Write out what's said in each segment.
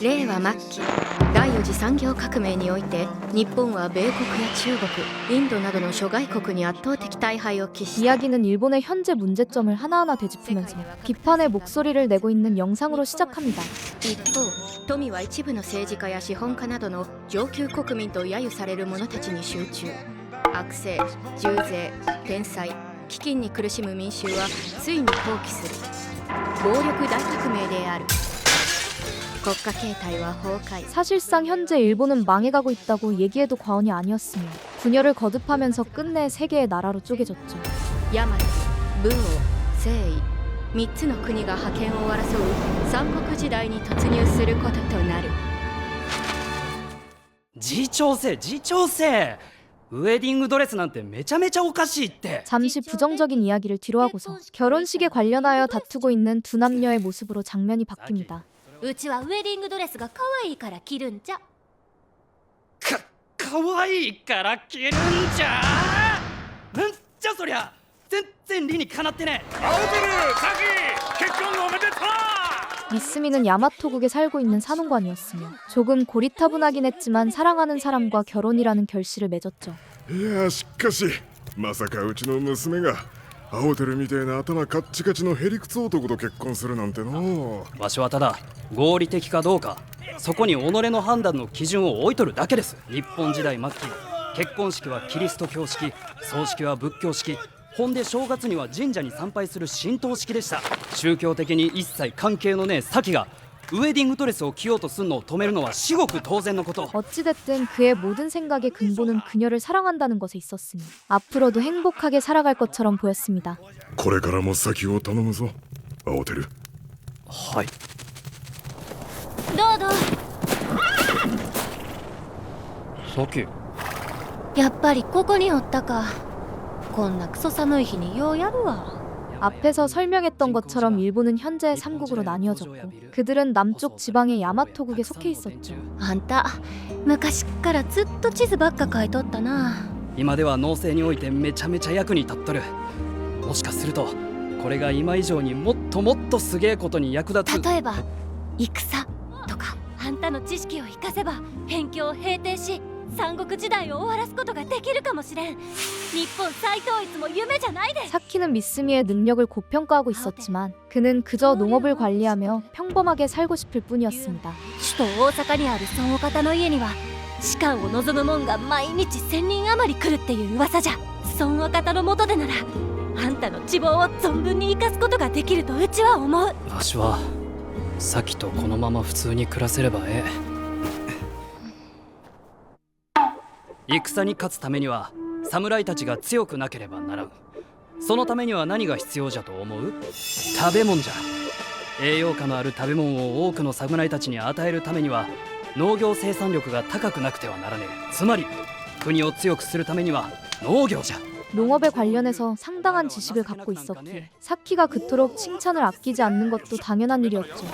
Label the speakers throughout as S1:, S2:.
S1: 令和末期第4次産業革命において日本は米国や中国、インドなどの諸外国に圧倒的大敗を喫した
S2: 이야기는 일본의 현재 문제점을 하나하나 되짚으면서 비판의 목소리를 내고 있는 영상으로 시작합니다.
S1: 一方、富は一部の政治家や資本家などの上級国民と揶揄される者たちに集中。悪政、重税、天災、飢饉に苦しむ民衆はついに放棄する。暴力大革命である。 国家形態は崩壊。
S2: 사실상 현재 일본은 망해가고 있다고 얘기해도 과언이 아니었으며 분열을 거듭하면서 끝내 세 개의 나라로 쪼개졌죠.
S1: 大和、武王、征夷、3つの国が覇権を争う三国時代に突入することとなる。
S3: 自重せ自重せウェディングドレスなんてめちゃめちゃおかしいって。
S2: 잠시 부정적인 이야기를 뒤로하고서 결혼식에 관련하여 다투고 있는 두 남녀의 모습으로 장면이 바뀝니다.
S4: うちはウェディングドレスが可愛いから着るんじゃ。
S3: かわいいから着るんじゃ。なんじゃそりゃ。全然理にかなってね。
S5: 青鳥サキ結婚おめでとう。
S2: 미스미는 야마토국에 살고 있는 사농관이었으며 조금 고리타분하긴 했지만 사랑하는 사람과 결혼이라는 결실을 맺었죠.
S5: いやしかしまさかうちの娘が青鳥みたいな頭カッチカチのへりくつ男と結婚するなんての。
S3: わしはただ合理的かどうかそこに己の判断の基準を置いとるだけです。日本時代末期結婚式はキリスト教式、葬式は仏教式、ほんで正月には神社に参拝する神道式でした。宗教的に一切関係のねえサキがウェディングドレスを着ようとするのを止めるのは至極当然のこと。
S2: 어찌됐든 그의 모든 생각의 근본은 그녀를 사랑한다는 것에 있었으니 앞으로도 행복하게 살아갈 것처럼 보였습니다.
S5: これからもサキを頼むぞ青鳥。
S3: はい。
S4: どうぞ。
S3: サキ。
S4: やっぱりここにおったか。こんなクソ寒い日にようやるわ。
S2: 앞에서 설명했던 것처럼 일본은 현재 3국으로 나뉘어졌고 그들은 남쪽 지방의 야마토국에 속해 있었죠.
S4: あんた昔っからずっと地図ばっか書いとったな。
S3: 今では農政においてめちゃめちゃ役に立っとる。もしかするとこれが今以上にもっともっとすげえことに役立つ。
S4: 例えば戦とか。あんたの知識を生かせば辺境を平定し三国時代を終わらすことができるかもしれん。日本再統一も夢じゃないで。
S2: 사키는 미스미의 능력을 고평가하고 있었지만 그는 그저 농업을 관리하며 평범하게 살고 싶을 뿐이었습니다.
S4: 首都大阪にある孫岡田の家には士官を望む者が毎日1000人余り来るっていう噂じゃ。孫岡田の下でならあんたの希望を存分に生かすことができるとうちは思う。
S3: わしはサキとこのまま普通に暮らせればええ。戦に勝つためには侍たちが強くなければならん。そのためには何が必要じゃと思う？食べ物じゃ。栄養価のある食べ物を多くの侍たちに与えるためには農業生産力が高くなくてはならねえ。つまり国を強くするためには農業じゃ。
S2: 농업에 관련해서 상당한 지식을 갖고 있었기에 사키가 그토록 칭찬을 아끼지 않는 것도 당연한 일이었죠.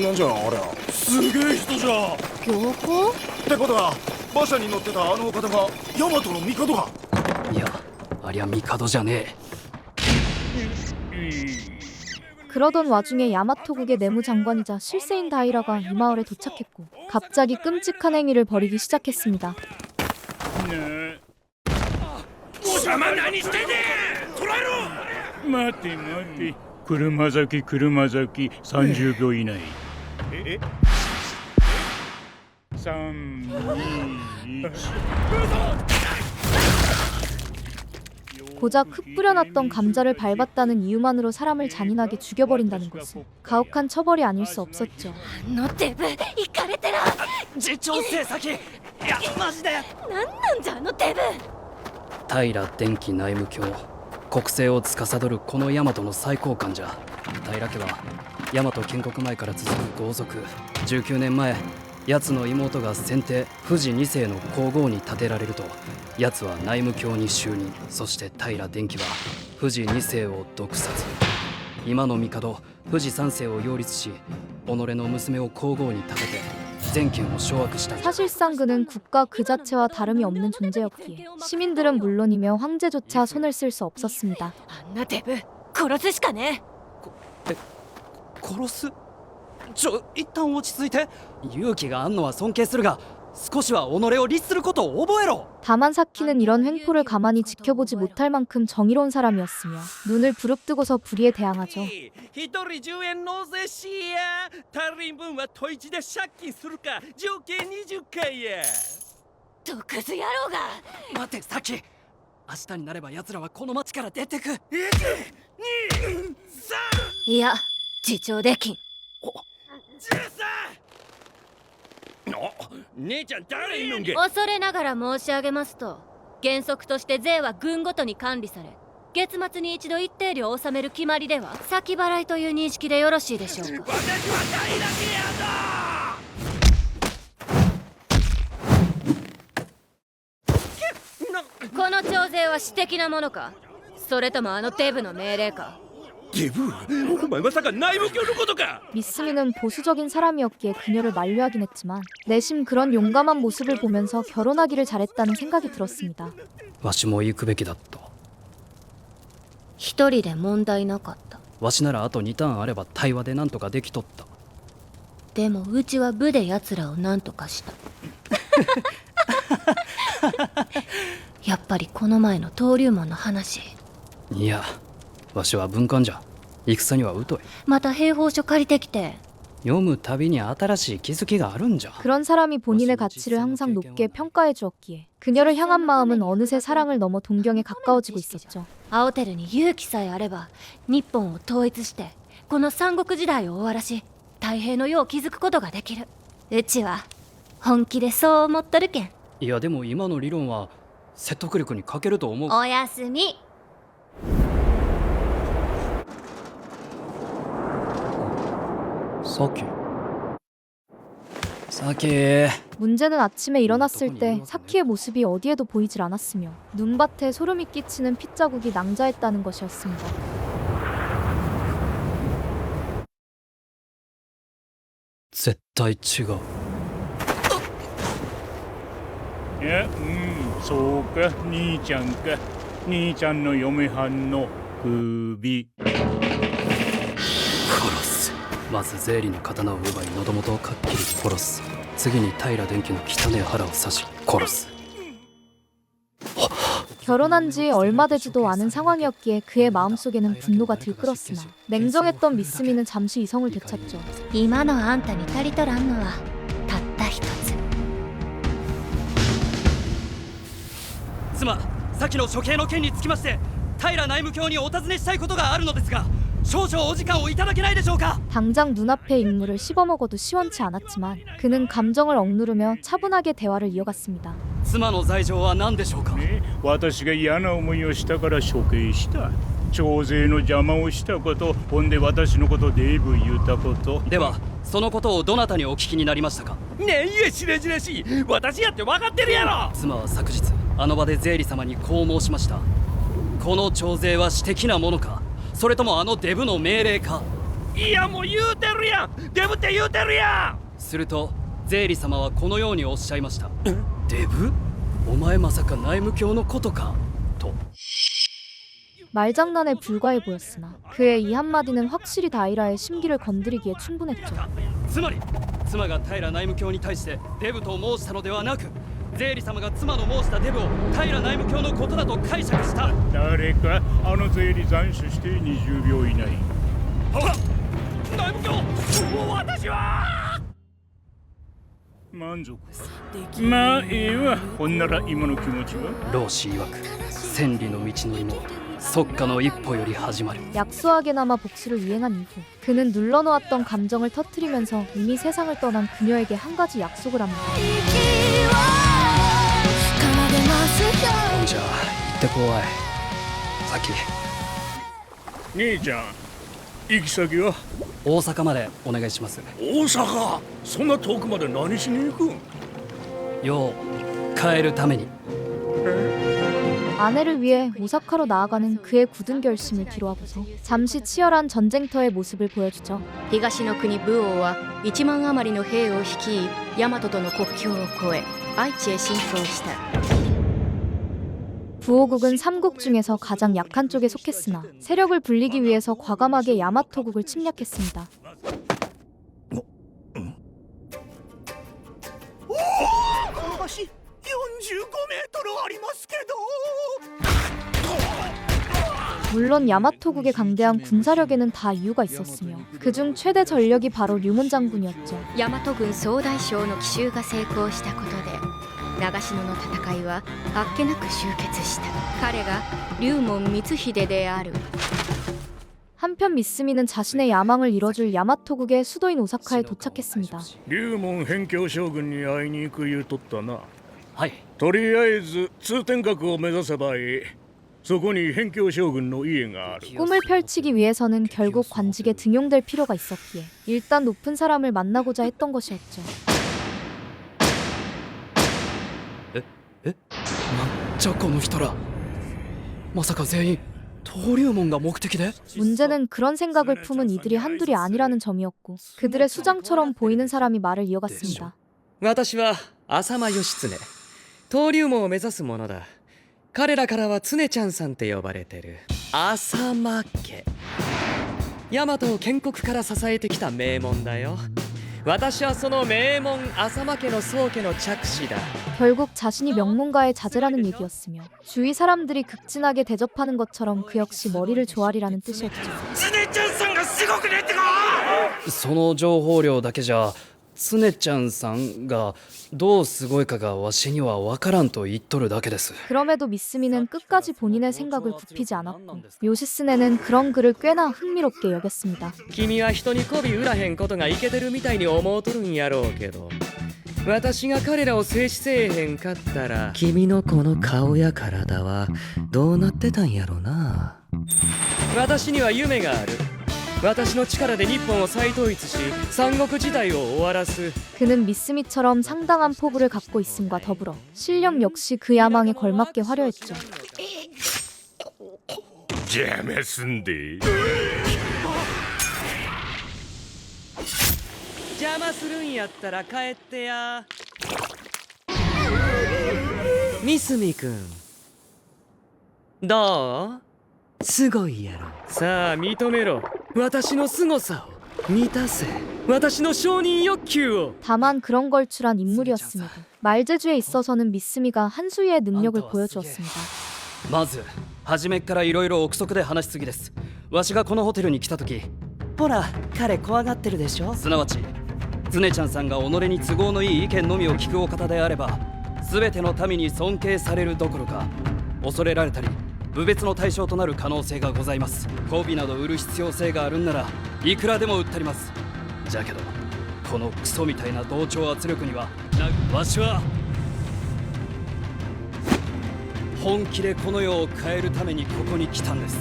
S5: なんじゃあれすげえ人じゃ。
S4: 行幸
S5: ってことは馬車に乗ってたあのお方がヤマトの帝か。
S3: いやありゃ帝じゃねえ。
S2: 그러던 와중에 야마토국의 내무장관이자 실세인 다이라가 이 마을에 도착했고 갑자기 끔찍한 행위를 벌이기 시작했습니다.
S5: 貴様何してんねん。捕らえろ。
S6: 待て待て。車崎30秒以内。3、2、1。
S2: 고작 흙 뿌려놨던 감자를 밟았다는 이유만으로 사람을 잔인하게 죽여버린다는 것은 가혹한 처벌이 아닐 수 없었죠.
S4: あのデブイカれてら。
S3: 自重生先。いやマジで。
S4: なんなんじゃあのデブ。
S3: 平電機内務卿、国政を司るこの大和の最高官じゃ。平家は大和建国前から続く豪族。19年前奴の妹が先手富士2世の皇后に立てられると奴は内務卿に就任。そして平電機は富士2世を毒殺。今の帝富士3世を擁立し己の娘を皇后に立てて全権を掌握した。
S2: 사실상 그는 국가 그 자체와 다름이 없는 존재였기에 시민들은 물론이며 황제조차 손을 쓸 수 없었습니다.
S4: あんなデブ殺すしかね
S3: 殺す？一旦落ち着いて。勇気があんのは尊敬するが少しは己を律することを覚えろ。
S2: 다만 사키는 이런 횡포를 가만히 지켜보지 못할 만큼 정의로운 사람이었으며 눈을 부릅뜨고서 불의에 대항하죠.
S7: 一人10円納税しや。足りん分はトイチで借金するか条件20回や。
S4: 毒図野郎が。
S3: 待てサキ、明日になれば奴らはこの町から出てく。
S4: いや自重できん。
S7: 姉ちゃん誰いんのんけ。
S4: 恐れながら申し上げますと、原則として税は軍ごとに管理され、月末に一度一定量納める決まりでは先払いという認識でよろしいでしょうか。
S7: 私は大だけやぞ。
S4: この徴税は私的なものか、それともあのデブの命令か。
S7: デブ、お前まさか内務卿のことか。
S2: 미스미는 보수적인 사람이었기에 그녀를 만류하긴 했지만 내심 그런 용감한 모습을 보면서 결혼하기를 잘했다는 생각이 들었습니다.
S3: わしも行くべきだった。
S4: 一人で問題なかった。
S3: わしならあと2ターンあれば対話でなんとかできとった。
S4: でもうちは部で奴らを何とかした。やっぱりこの前の登竜門の話。
S3: いや、わしは文官じゃ。戦には疎い。
S4: また兵法書借りてきて。
S3: 読むたびに新しい気づきがあるんじゃ。
S2: 그런 사람이 본인의 가치를 항상 높게 평가해 주었기에 그녀를 향한 마음은 어느새 사랑을 넘어 동경에 가까워지고 있었죠.
S4: 青テルに勇気さえあれば日本を統一してこの三国時代を終わらし太平の世を築くことができる。うちは本気でそう思っとるけん。
S3: いやでも今の理論は説得力に欠けると思う。
S4: おやすみ。
S3: 사키.
S2: 문제는 아침에 일어났을 때 사키의 모습이 어디에도 보이질 않았으며 눈밭에 소름이 끼치는 핏자국이 낭자했다는 것이었습니다.
S3: 절대 違う。
S6: いや、そうか、兄ちゃんか。兄ちゃんの嫁はんの首。
S3: 殺す。まず税理の刀を奪い喉元をかっきり殺す。次に平電機の汚い腹を刺し殺す。
S2: 결혼한 지 얼마 되지도 않은 상황이었기에 그의 마음속에는 분노가 들끓었으나 냉정했던 미스미는 잠시 이성을 되찾죠.
S4: 今のあんたに足りとらんのはたった一つ。
S3: 妻、先の処刑の件につきまして平内務卿にお尋ねしたいことがあるのですが、少々お時間をいただけないでしょうか。
S2: 당장 눈앞의 인물을 씹어먹어도 시원치 않았지만 그는 감정을 억누르며 차분하게 대화를 이어갔습니다.
S3: 妻の罪状は何でしょうか。
S6: ね、私が嫌な思いをしたから処刑した。徴税の邪魔をしたこと、ほんで私のことデブ言ったこと。
S3: ではそのことをどなたにお聞きになりましたか。
S7: ねえ、いえしれじれしい。私やって分かってるやろ。
S3: 妻は昨日あの場で税理様にこう申しました。この徴税は私的なものか、それともあのデブの命令か。
S7: いやもう言うてるやん。デブって言うてるやん。
S3: すると税理様はこのようにおっしゃいました。デブ？お前まさか内務卿のことかと。
S2: 말장난에 불과해 보였으나 그의 이 한마디는 확실히 다이라의 심기를 건드리기에 충분했죠.
S3: つまり妻が平内務卿に対してデブと申したのではなく、税理様が妻の申したデブを平内務卿のことだと解釈した。
S6: 誰かあの税理斬首して20秒以内。
S7: はっ、内務卿、もう私は
S6: 満足。まあええわ。ほんなら今の気持ちは。
S3: 老子曰く千里の道のりも即下の一歩より始まる。
S2: 약소하게나마 복수를 이행한 이후 그는 눌러놓았던 감정을 터뜨리면서 이미 세상을 떠난 그녀에게 한 가지 약속을 합니다.
S3: じゃあ行ってこい。さっき
S6: 兄ちゃん、行き先は
S3: 大阪までお願いします。
S7: 大阪。そんな遠くまで何しに行くん。
S3: よう帰るために。
S2: 아내를 위해 오사카로 나아가는 그의 굳은 결심을 뒤로하고서 잠시 치열한 전쟁터의 모습을 보여주죠.
S1: 東の国武王は1万余りの兵を率い大和との国境を越え愛知へ侵攻した。
S2: 부호국은 삼국 중에서 가장 약한 쪽에 속했으나 세력을 불리기 위해서 과감하게 야마토국을 침략했습니다.
S7: し45メートルありますけど
S2: 물론 야마토국의 강대한 군사력에는 다 이유가 있었으며 그중 최대 전력이 바로 류몬 장군이었죠.
S1: 大和軍総大将の奇襲が成功したことで長篠の戦いはあっけなく終結した。彼が龍門光秀である。
S2: 한편 미스미는 자신의 야망을 이뤄줄 야마토국의 수도인 오사카에 도착했습니다.
S6: 龍門辺境将軍に会いに行く言うとったな。
S3: はい。
S6: とりあえず通天閣を目指せばいい。そこに辺境将軍の家がある。
S2: 꿈을 펼치기 위해서는 결국 관직에 등용될 필요가 있었기에 일단 높은 사람을 만나고자 했던 것이었죠.
S3: なんじゃこの人ら。まさか全員登竜門が目的で？
S2: 문제는 그런 생각을 품은 이들이 한둘이 아니라는 점이었고 그들의 수장처럼 보이는 사람이 말을 이어갔습니다.
S8: 私は浅間義経登竜門を目指す者だ。彼らからは常ちゃんさんって呼ばれてる浅間家。大和を建国から支えてきた名門だよ。私はその名門浅間家の宗家の嫡子だ。
S2: 결국 자신이 명문가의 자제라는 얘기였으며 주위 사람들이 극진하게 대접하는 것처럼 그 역시 머리를 조아리라는 뜻이었죠.
S7: スネちゃんさんがすごくねってか。
S3: その情報量だけじゃ常ちゃんさんがどうすごいかがわしには分からんと言っとるだけです。
S2: 그럼에도 미스미는 끝까지 본인의 생각을 굽히지 않았고 요시스네는 그런 그를 꽤나 흥미롭게 여겼습니다.
S8: 君は人に媚び売らへんことがイケてるみたいに思うとるんやろうけど、私が彼らを制止せえへんかったら君のこの顔や体はどうなってたんやろな。私には夢がある。私の力で日本を再統一し三国時代を終わらす。
S2: 그는 미스미처럼 상당한 포부를 갖고 있음과 더불어 실력 역시 그 야망에 걸맞게 화려했죠.
S6: 邪魔すんで。
S8: 邪魔するんやったら帰ってや。ミスミ君どう？すごいやろ。さあ認めろ。私の凄さを満たせ。私の承認欲求を。
S2: 다만 그런 걸 출한 인물이었음에도 말재주에 있어서는 미스미가 한 수위의 능력을 보여주었습니다.
S3: まず初めっからいろいろ憶測で話しすぎです。わしがこのホテルに来た時、
S8: ほら彼怖がってるでしょ。
S3: すなわち常ちゃんさんが己に都合のいい意見のみを聞くお方であれば、全ての民に尊敬されるどころか恐れられたり侮蔑の対象となる可能性がございます。媚びなど売る必要性があるんならいくらでも売ったります。じゃけどこのクソみたいな同調圧力にはわしは本気でこの世を変えるためにここに来たんです。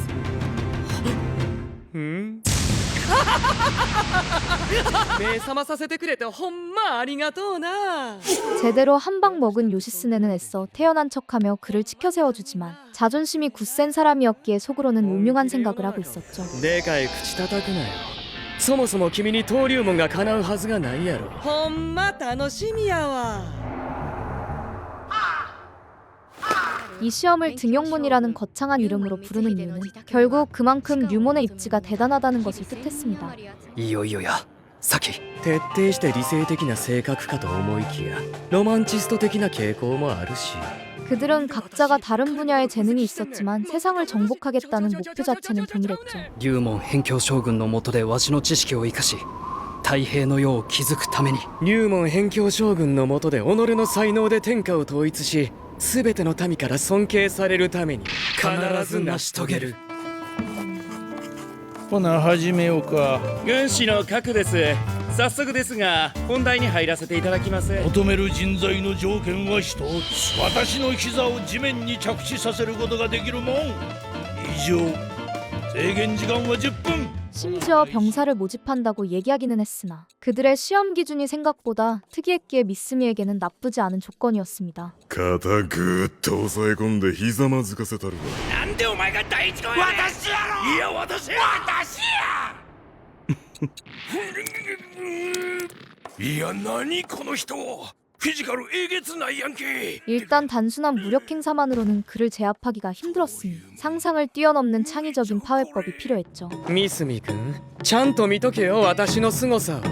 S8: ん？目覚まさせてくれてほんまありがとうな。
S2: 제대로 한 방 먹은 요시스네는 애써 태어난 척하며 그를 치켜 세워주지만 자존심이 굳센 사람이었기에 속으로는 음흉한 생각을 하고 있었죠.
S8: でかい口叩くなよ。そもそも君に登竜門が叶うはずがないやろ。ほんま楽しみやわ。
S2: 이 시험을 등용문이라는 거창한 이름으로 부르는 이유는 결국 그만큼 류몬의 입지가 대단하다는 것을 뜻했습니다.
S3: いよいよや、サキ。
S8: 徹底して理性的な性格かと思いきやロマンチスト的な傾向もあるし。
S2: 그들은 각자가 다른 분야의 재능이 있었지만 세상을 정복하겠다는 목표 자체는 동일했죠.
S3: 龍門辺境将軍の下でわしの知識を生かし太平の世を築くために。
S8: 龍門辺境将軍の下で己の才能で天下を統一し全ての民から尊敬されるために必ず成し遂げる。
S6: ほな始めようか。
S7: 軍師の核です。早速ですが本題に入らせていただきます。
S6: 求める人材の条件は一つ。私の膝を地面に着地させることができるもん。以上。制限時間は10分。
S2: 심지어 병사를 모집한다고 얘기하기는 했으나 그들의 시험 기준이 생각보다 특이했기에 미스미에게는 나쁘지 않은 조건이었습니다.
S5: 肩ぐーっと押さえ込んでひざまずかせたるわ。
S7: なんでお前が第一号やねん。私やろ。いや私や。
S6: いや何この人。フィジカルえげつないやんけ。
S2: 일단 단순한 무력 행사만으로는 그를 제압하기가 힘들었으니 상상을 뛰어넘는 창의적인 파회법이 필요했죠.
S8: ミスミ君ちゃんと見とけよ私の凄さを。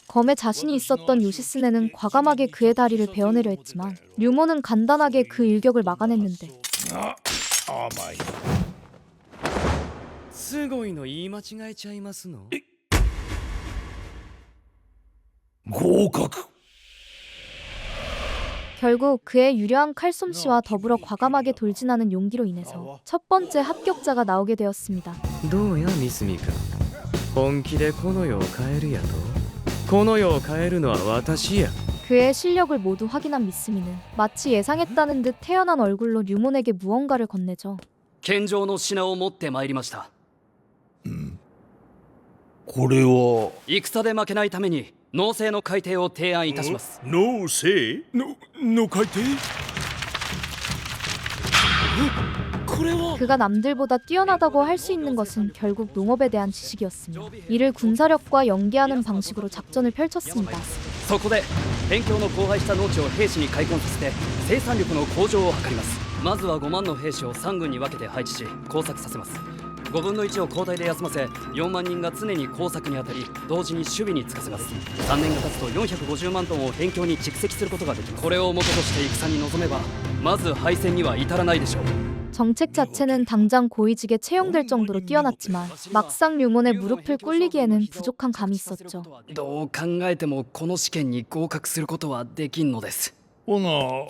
S2: 검에 자신이 있었던 요시스네는 과감하게 그의 다리를 베어내려 했지만 류모는 간단하게 그 일격을 막아냈는데
S6: あ甘い
S8: すごいの言い間違えちゃいますの？
S6: 合格
S2: 결국 그의 유려한 칼솜씨와 더불어 과감하게 돌진하는 용기로 인해서 첫 번째 합격자가 나오게 되었습니다.
S8: どうやミスミ君、本気でこの世を変えるやと？この世を変えるのは私や。
S2: 그의 실력을 모두 확인한 미스미는 마치 예상했다는 듯 태연한 얼굴로 류몬에게 무언가를 건네죠.
S3: 献上の品を持ってまいりました。
S6: これは
S3: 戦で負けないために農政の改定を提案いたします。
S6: 農政の改定
S2: 그가 남들보다 뛰어나다고 할 수 있는 것은 결국 농업에 대한 지식이었으며 이를 군사력과 연계하는 방식으로 작전을 펼쳤습니다.
S3: そこで辺境の荒廃した農地を兵士に開墾させて生産力の向上を図ります。まずは5万の兵士を3軍に分けて配置し工作させます。5分の1を交代で休ませ4万人が常に工作に当たり同時に守備に就かせます。3年が経つと450万トンを辺境に蓄積することができます。これを元として戦に臨めばまず敗戦には至らないでしょう。
S2: 정책 자체는 당장 고위직에 채용될 정도로 뛰어났지만 막상 류몬의 무릎을 꿇리기에는 부족한 감이 있었죠.
S3: どう考えてもこの試験に合格することはできんのです。
S6: ほな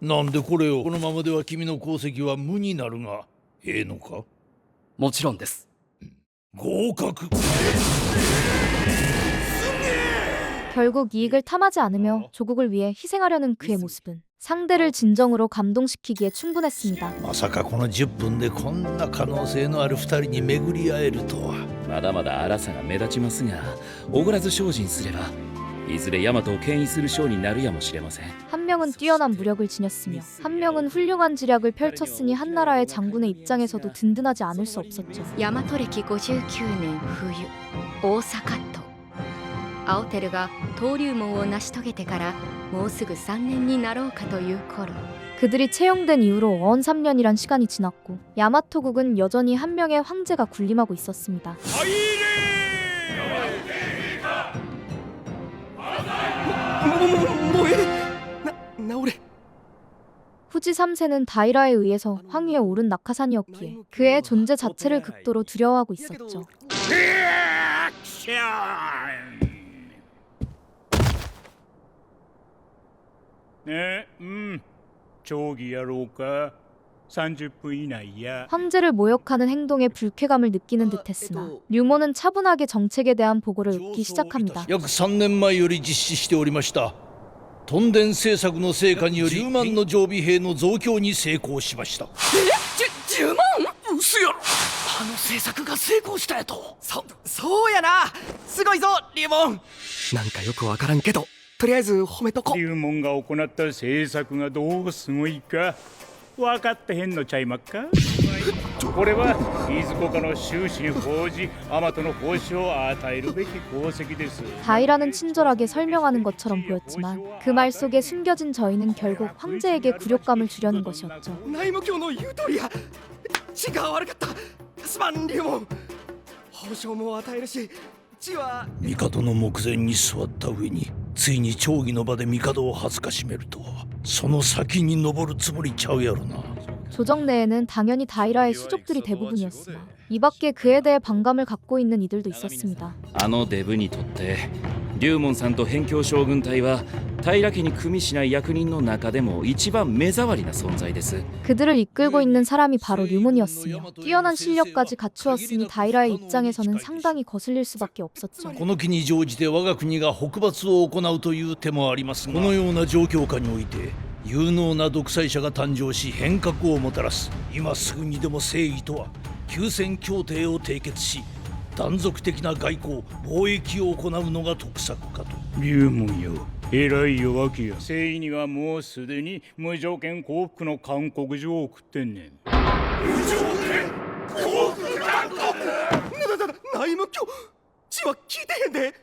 S6: なんでこれをこのままでは君の功績は無になるがええのか。
S3: もちろんです。
S6: 合格
S2: 결국 이익을 탐하지 않으며 조국을 위해 희생하려는 그의 모습은 상대를 진정으로 감동시키기에 충분했습니다.
S6: まさかこの10分でこんな可能性のある2人に巡り会えるとは。
S9: まだまだ荒さが目立ちますが、おごらず精進すればいずれ大和を牽引する将になるやもしれません。
S2: 한 명은 뛰어난 무력을 지녔으며 한 명은 훌륭한 지략을 펼쳤으니 한 나라의 장군의 입장에서도 든든하지 않을 수 없었죠.
S1: 大和歴59年冬大阪都青照が登竜門を成し遂げてからもうすぐ3年になろうかという頃
S2: 그들이 채용된 이후로 어언 3년이란 시간이 지났고 야마토국은 여전히 한 명의 황제가 군림하고 있었습니다. 후지 3세는 다이라에 의해서 황위에 오른 낙하산이었기에 그의 존재 자체를 극도로 두려워하고 있었죠.
S6: ね長儀やろうか。30分以内や。
S2: 황제를 모욕하는 행동에 불쾌감을 느끼는 듯했으나 류모는 차분하게 정책에 대한 보고를 읽기 시작합니다.
S6: 約3年前より実施しておりました屯田政策の成果により10万の常備兵の増強に成功しました。
S7: 10万嘘やろ。あの政策が成功したやと。そうやな。すごいぞリモン。なんかよくわからんけどとりあえず褒めとこ。
S6: 龍門が行った政策がどうすごいか分かってへんのちゃいまっか。これはいずこかの終始に報じアマトの報酬を与えるべき功績です。
S2: 다이라는 친절하게 설명하는 것처럼 보였지만 그 말 속에 숨겨진 저희는 결국 황제에게 굴욕감을 주려는 것이었죠.
S7: 内務卿の言う通りや。血が悪かった。すまんリモン。報奨も与えるし血は。
S6: 帝の目前に座った上についに町議の場で帝を恥ずかしめるとはその先に登るつもりちゃうやろな。
S2: 조정 내에는 당연히 다이라의 수족들이 대부분이었으나 이 밖에 그에 대해 반감을 갖고 있는 이들도 있었습니다.
S9: あのデブにとって龍門さんと辺境将軍隊は平家に組みしない役人の中でも一番目障りな存在です。
S2: 그들을 이끌고 있는 사람이 바로 류몬이었으며 뛰어난 실력까지 갖추었으니 다이라의 입장에서는 상당히 거슬릴 수밖에 없었죠.
S6: この機に乗じて我が国が北伐を行うという手もありますがこのような状況下において有能な独裁者が誕生し変革をもたらす。今すぐにでも征夷とは休戦協定を締結し断続的な外交貿易を行うのが得策かと。龍門よ偉い弱気や。征夷にはもうすでに無条件降伏の勧告状を送ってんねん。無条件降伏勧告。
S7: 内務卿血は聞いてへんで。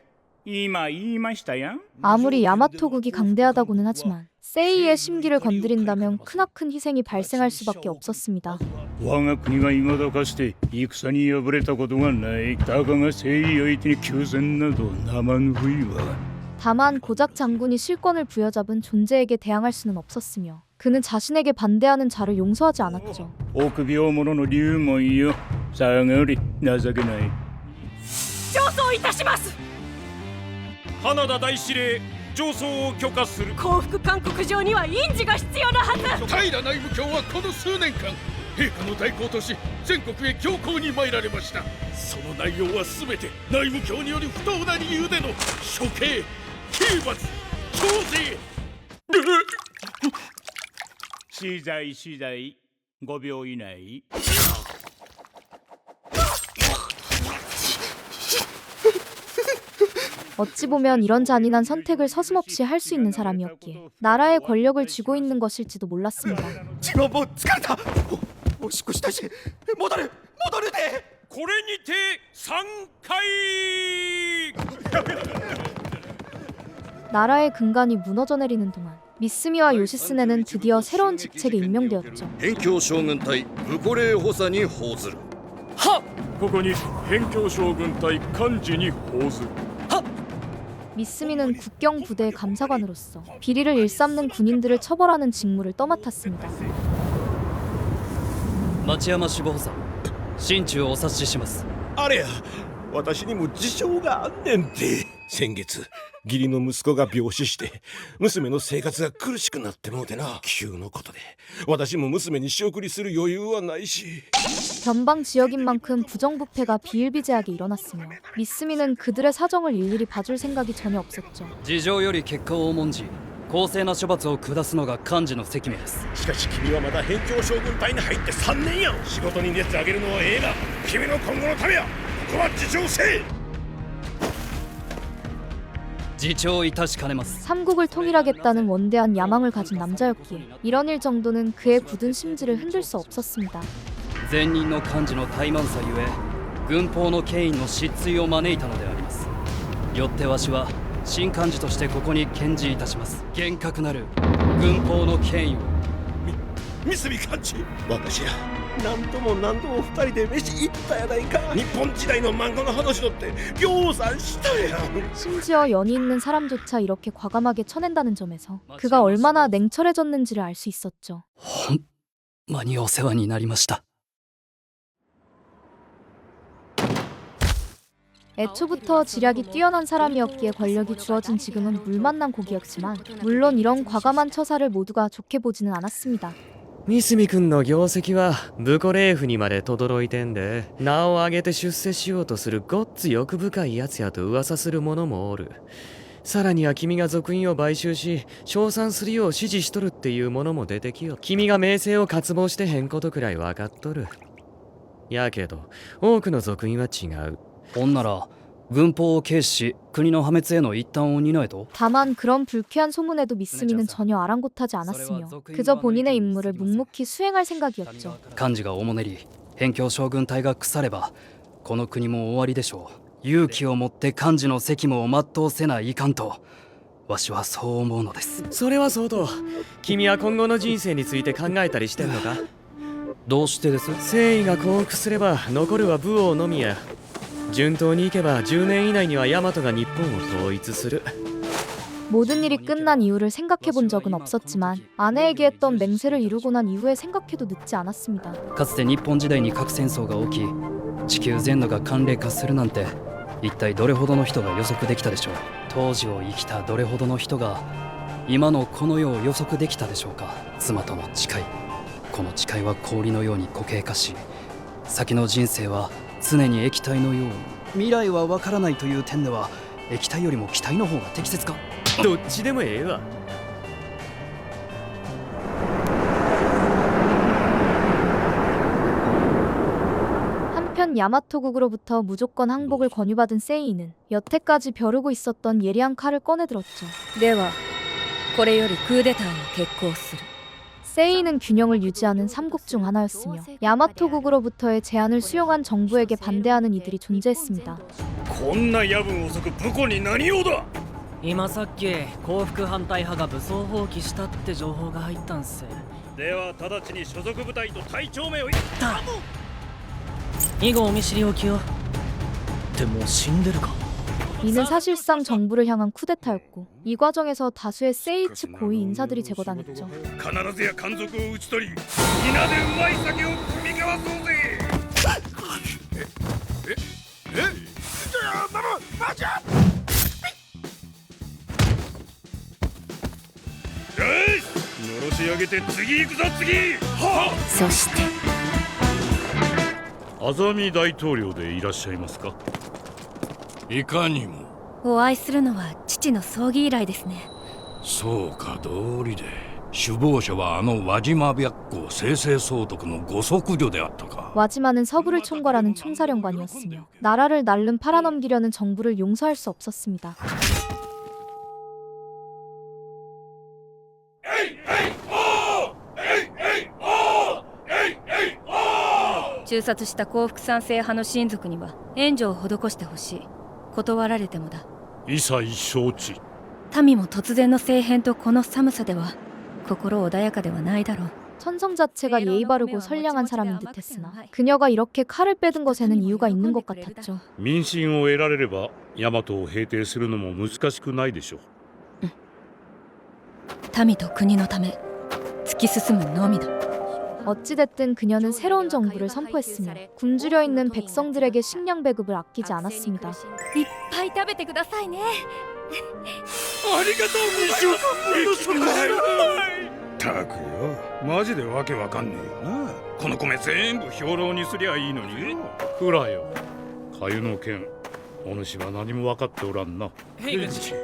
S6: 今言いましたやん。
S2: 아무리 야마토국이 강대하다고는 하지만 세이의 심기를 건드린다면 크나큰 희생이 발생할 수밖에 없었습니다.
S10: 我が国は未だかつて戦に敗れたことがない。たかが征夷相手に休戦など生ぬるいわ。
S2: 다만 고작 장군이 실권을 부여잡은 존재에게 대항할 수는 없었으며 그는 자신에게 반대하는 자를 용서하지 않았죠.
S10: 臆病者の竜門よ。下がり情けない。
S4: 上奏いたします。
S10: 花田大司令上奏を許可する。
S4: 降伏勧告状には印字が必要なはず。
S6: 平内務卿はこの数年間陛下の代行とし全国へ強行に参られました。その内容は全て内務卿により不当な理由での処刑、刑罰、徴税。
S10: 死罪死罪5秒以内。
S2: 어찌 보면 이런 잔인한 선택을 서슴없이 할 수 있는 사람이었기에 나라의 권력을 쥐고 있는 것일지도 몰랐습니다.
S7: 自分も疲れた。おしっこしたいし戻るで。
S10: これにて3回。
S2: 나라의 근간이 무너져 내리는 동안 미스미와 요시스네는 드디어 새로운 직책에 임명되었죠.
S11: 辺境将軍隊武庫令補佐に報ずる。
S10: ここに辺境将軍隊幹事に報ずる。
S2: 미스미는 국경 부대의 감사관으로서 비리를 일삼는 군인들을 처벌하는 직무를 떠맡았습니다.
S3: 町山守護補佐心中をお察しします。
S12: あれや、私にも事情があんねんて。先月義理の息子が病死して娘の生活が苦しくなってもうてな。急のことで私も娘に仕送りする余裕はないし。
S2: 변방 지역인 만큼 부정부패가 비일비재하게 일어났으며 미스미는 그들의 사정을 일일이 봐줄 생각이 전혀 없었죠.
S3: 事情より結果を重んじ公正な処罰を下すのが幹事の責務です。
S12: しかし君はまだ辺境将軍隊に入って3年や。仕事に熱あげるのはええが君の今後のためや。ここは自重せえ。
S3: 自重いたしかねます。
S2: 삼국을 통일하겠다는 원대한 야망을 가진 남자였기에 이런 일 정도는 그의 굳은 심지를 흔들 수 없었습니다.
S3: 前任の幹事の怠慢さゆえ軍法の権威の失墜を招いたのであります。よってわしは新幹事としてここに献示いたします。厳格なる軍法の権威を。
S12: 三角幹事、私や何度も2人で飯行ったやないか。日本時代の漫画の話だって量産したやん。
S2: 심지어 연이 있는 사람조차 이렇게 과감하게 쳐낸다는 점에서 그가 얼마나 냉철해졌는지를 알 수 있었죠.
S3: ほんまにお世話になりました。
S2: 애초부터 지략이 뛰어난 사람이었기에 권력이 주어진 지금은 물만난 고기였지만 물론 이런 과감한 처사를 모두가 좋게 보지는 않았습니다.
S8: 三角君の業績は武庫令府にまで轟いてんで、名を上げて出世しようとするごっつ欲深いやつやと噂する者もおる。さらには君が族員を買収し称賛するよう指示しとるっていう者も出てきよ。君が名声を渇望してへんことくらい分かっとる。やけど多くの族員は違う。
S3: ほんなら軍法を軽視し国の破滅への一端を担えと。
S2: 다만 그런 불쾌한 소문에도 미스미는 전혀 아랑곳하지 않았으며 그저 본인의 임무를 묵묵히 수행할 생각이었죠.
S3: 幹事がおもねり辺境将軍隊が腐ればこの国も終わりでしょう。勇気を持って幹事の責務を全うせないかんとわしはそう思うのです。
S8: それはそうと、君は今後の人生について考えたりしてんのか？
S3: どうしてです？
S8: 征夷が降伏すれば残るは武王のみや。 順当にいけば10年以内には大和が日本を統一する。
S2: 모든 일이 끝난 이유를 생각해 본 적은 없었지만 아내에게 했던 맹세를 이루고 난 이후에 생각해도 늦지 않았습니다.
S3: かつて日本時代に核戦争が起き地球全土が寒冷化するなんて一体どれほどの人が予測できたでしょう。当時を生きたどれほどの人が今のこの世を予測できたでしょうか。妻との誓い、この誓いは氷のように固形化し先の人生は 常に液体のように。未来はわからないという点では液体よりも気体の方が適切か。
S8: どっちでもええわ。
S2: 한편 야마토국으로부터 무조건 항복을 권유받은 세이는 여태까지 벼르고 있었던 예리한 칼을 꺼내들었죠.
S4: ではこれよりクーデターを決行する。
S2: 세이는 균형을 유지하는 삼국 중 하나였으며 야마토국으로부터의 제안을 수용한 정부에게 반대하는 이들이 존재했습니다.
S10: こんな夜分遅く武庫に何用だ。
S13: 今さっき降伏反対派が武装蜂起したって情報が入ったんす。
S9: では直ちに所属部隊と隊長名を
S13: 以後お見知りおきを。ってもう死んでるか。
S2: 이는 사실상 정부를 향한 쿠데타였고 이 과정에서 다수의 세이 측 고위 인사들이 제거당했죠.
S9: 必ずや奸賊を討ち取り皆でうまい酒を酌み交わそうぜ。のろし上げて次行くぞ次。
S1: そして
S10: アザミ大統領でいらっしゃいますか。
S11: いかにも。
S4: お会いするのは父の葬儀以来ですね。
S11: そうか、道理で首謀者はあの輪島白虎正々総督のご息女であったか。
S2: 와지마는 서부를 총괄하는 총사령관이었으며 나라를 날름 팔아넘기려는 정부를 용서할 수 없었습니다.
S4: 中殺した降伏賛成派の親族には援助を施してほしい。断られてもだ。
S10: 一切承知。
S4: 民も突然の政変とこの寒さでは心穏やかではないだろう。
S2: 천성 자체가 예의 바르고 선량한 사람인 듯했으나 그녀가 이렇게 칼을 빼든 것에는 이유가 있는 것 같았죠.
S10: 民心を得られれば大和を平定するのも難しくないでしょう。
S4: 民と国のため突き進むのみだ。
S2: 어찌됐든 그녀는 새로운 정부를 선포했으며 굶주려 있는 백성들에게 식량 배급을 아끼지 않았습니다.
S4: いっぱい食べてくださいね。
S9: ありがとうございます。
S10: たくよ、マジでわけわかんねえよな。この米全部兵糧にすりゃいいのに。フラよ、かゆの件、お主は何も分かっておらんな。
S13: ヘイ軍師。
S10: 民、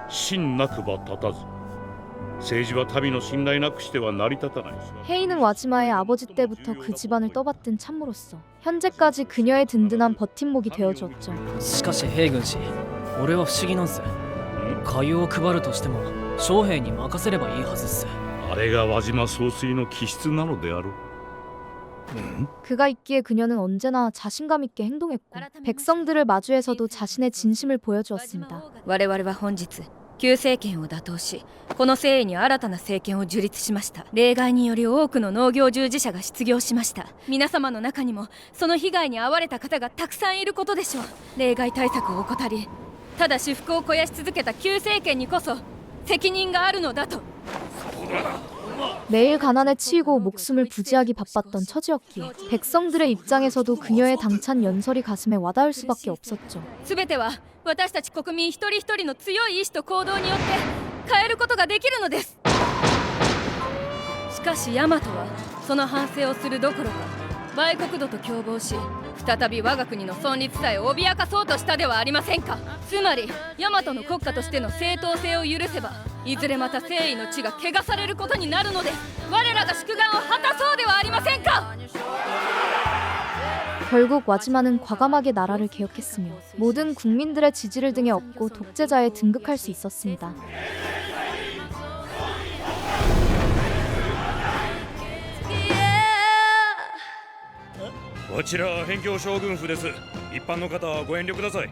S10: 信なくば立たず。 政治は民の信頼なくしては成り立たない。
S2: 헤이는 와지마의 아버지 때부터 그 집안을 떠받든 참모로서 현재까지 그녀의 든든한 버팀목이 되어주었죠.
S13: しかしヘイ軍師、俺は不思議なんす。粥を配るとしても将兵に任せればいいはずっす。
S10: あれが輪島総帥の気質なのであろう。
S2: 그가 있기에 그녀는 언제나 자신감 있게 행동했고 백성들을 마주해서도 자신의 진심을 보여주었습니다.
S4: 我々は本日旧政権を打倒し、この征夷に新たな政権を樹立しました。例外により多くの農業従事者が失業しました。皆様の中にもその被害に遭われた方がたくさんいることでしょう。例外対策を怠り、ただ私腹を肥やし続けた旧政権にこそ責任があるのだと。
S2: 매일 가난에 치이고 목숨을 부지하기 바빴던 처지였기에 백성들의 입장에서도 그녀의 당찬 연설이 가슴에 와닿을 수밖에 없었죠.
S4: 全ては私たち国民一人一人の強い意志と行動によって変えることができるのです。しかし大和はその反省をするどころか売国土と共謀し、再び我が国の存立さえ脅かそうとしたではありませんか。つまり大和の国家としての正当性を許せばいずれまた征夷の地が汚されることになるのです。我らが宿願を果たそうではありませんか。
S2: 결국 와지마는 과감하게 나라를 개혁했으며 모든 국민들의 지지를 등에 업고 독재자에 등극할 수 있었습니다.
S9: こちらは辺境将軍府です。一般の方はご遠慮ください。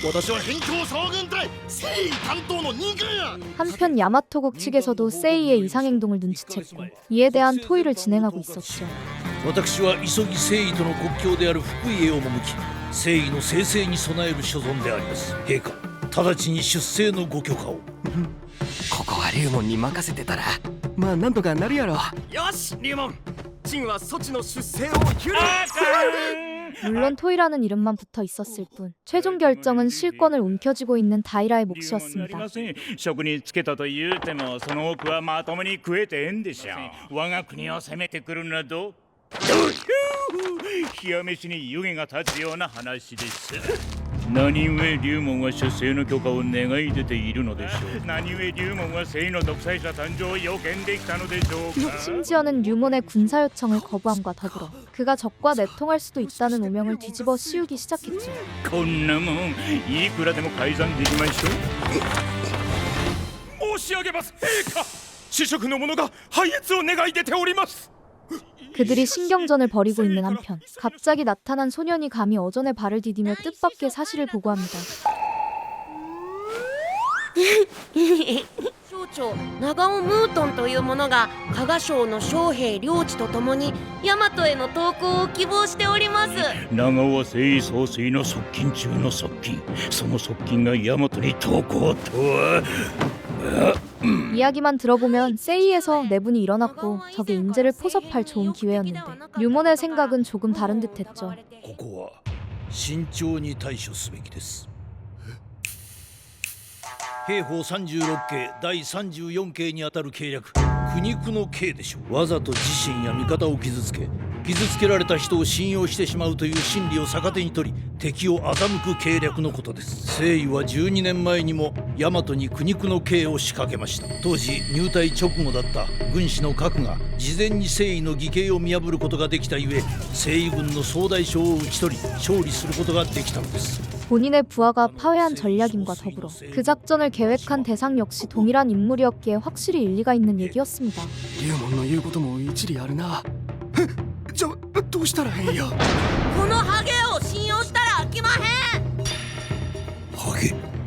S12: 私は辺境将軍隊征夷担当の人間や。
S2: 한편 야마토국 측에서도 세이의 이상행동을 눈치챘고 이에 대한 토의를 진행하고 있었죠.
S6: 私は急ぎ征夷との国境である福井へ赴き、征夷の生成に備える所存であります。陛下、直ちに出征のご許可を。
S7: ここは龍門に任せてたらまあなんとかなるやろ。
S12: よし、龍門。陳は措置の出征を許す。
S2: 물론 토이라는 이름만 붙어 있었을 뿐 최종 결정은 실권을 움켜쥐고 있는 다이라의 몫이었습니다.
S10: 職につけたと言うてもその多くはまともに食えてえんでしょう。我が国を攻めてくるなど冷や飯に湯気が立つような話です。何故龍門は出征の許可を願い出ているのでしょう。何故龍門は征夷の独裁者誕生を予見できたのでしょうか。
S2: 심지어는 류몬의 군사 요청을 거부함과 더불어 그가 적과 내통할 수도 있다는 오명을 뒤집어 씌우기 시작했죠.
S10: こんなもんいくらでも改ざんできましょう。
S12: 申し上げます、陛下。主食の者が拝謁を願い出ております。
S2: 그들이 신경전을 벌이고 있는 한편 갑자기 나타난 소년이 감히 어전에 발을 디디며 뜻밖의 사실을 보고합니다.
S14: 省長長尾ムートンという者が加賀省の将兵領地とともに大和への投降を希望しております。
S10: 長尾は征夷総帥の側近中の側近、その側近が大和に投降とは。
S2: 이야기만 들어보면 세이에서 내분이 일어났고 적의 인재를 포섭할 좋은 기회였는데 류몬의 생각은 조금 다른 듯했죠.
S6: ここは慎重に対処すべきです。兵法36系第34系にあたる計略、苦肉の計でしょう。わざと自身や味方を傷つけられた人を信用してしまうという心理を逆手に取り敵を欺く計略のことです。征夷は12年前にも大和に苦肉の計を仕掛けました。当時入隊直後だった軍師の核が事前に征夷の義兄を見破ることができたゆえ、征夷軍の総大将を討ち取り勝利することができたのです。
S2: 본인의 부하가 파회한 전략임과 더불어 그 작전을 계획한 대상 역시 동일한 인물이었기에 확실히 일리가 있는 얘기였습니다.
S7: 龍門の言うことも一理あるな。じゃどうしたらいいよ。
S14: このハゲを信用したら飽きまへん。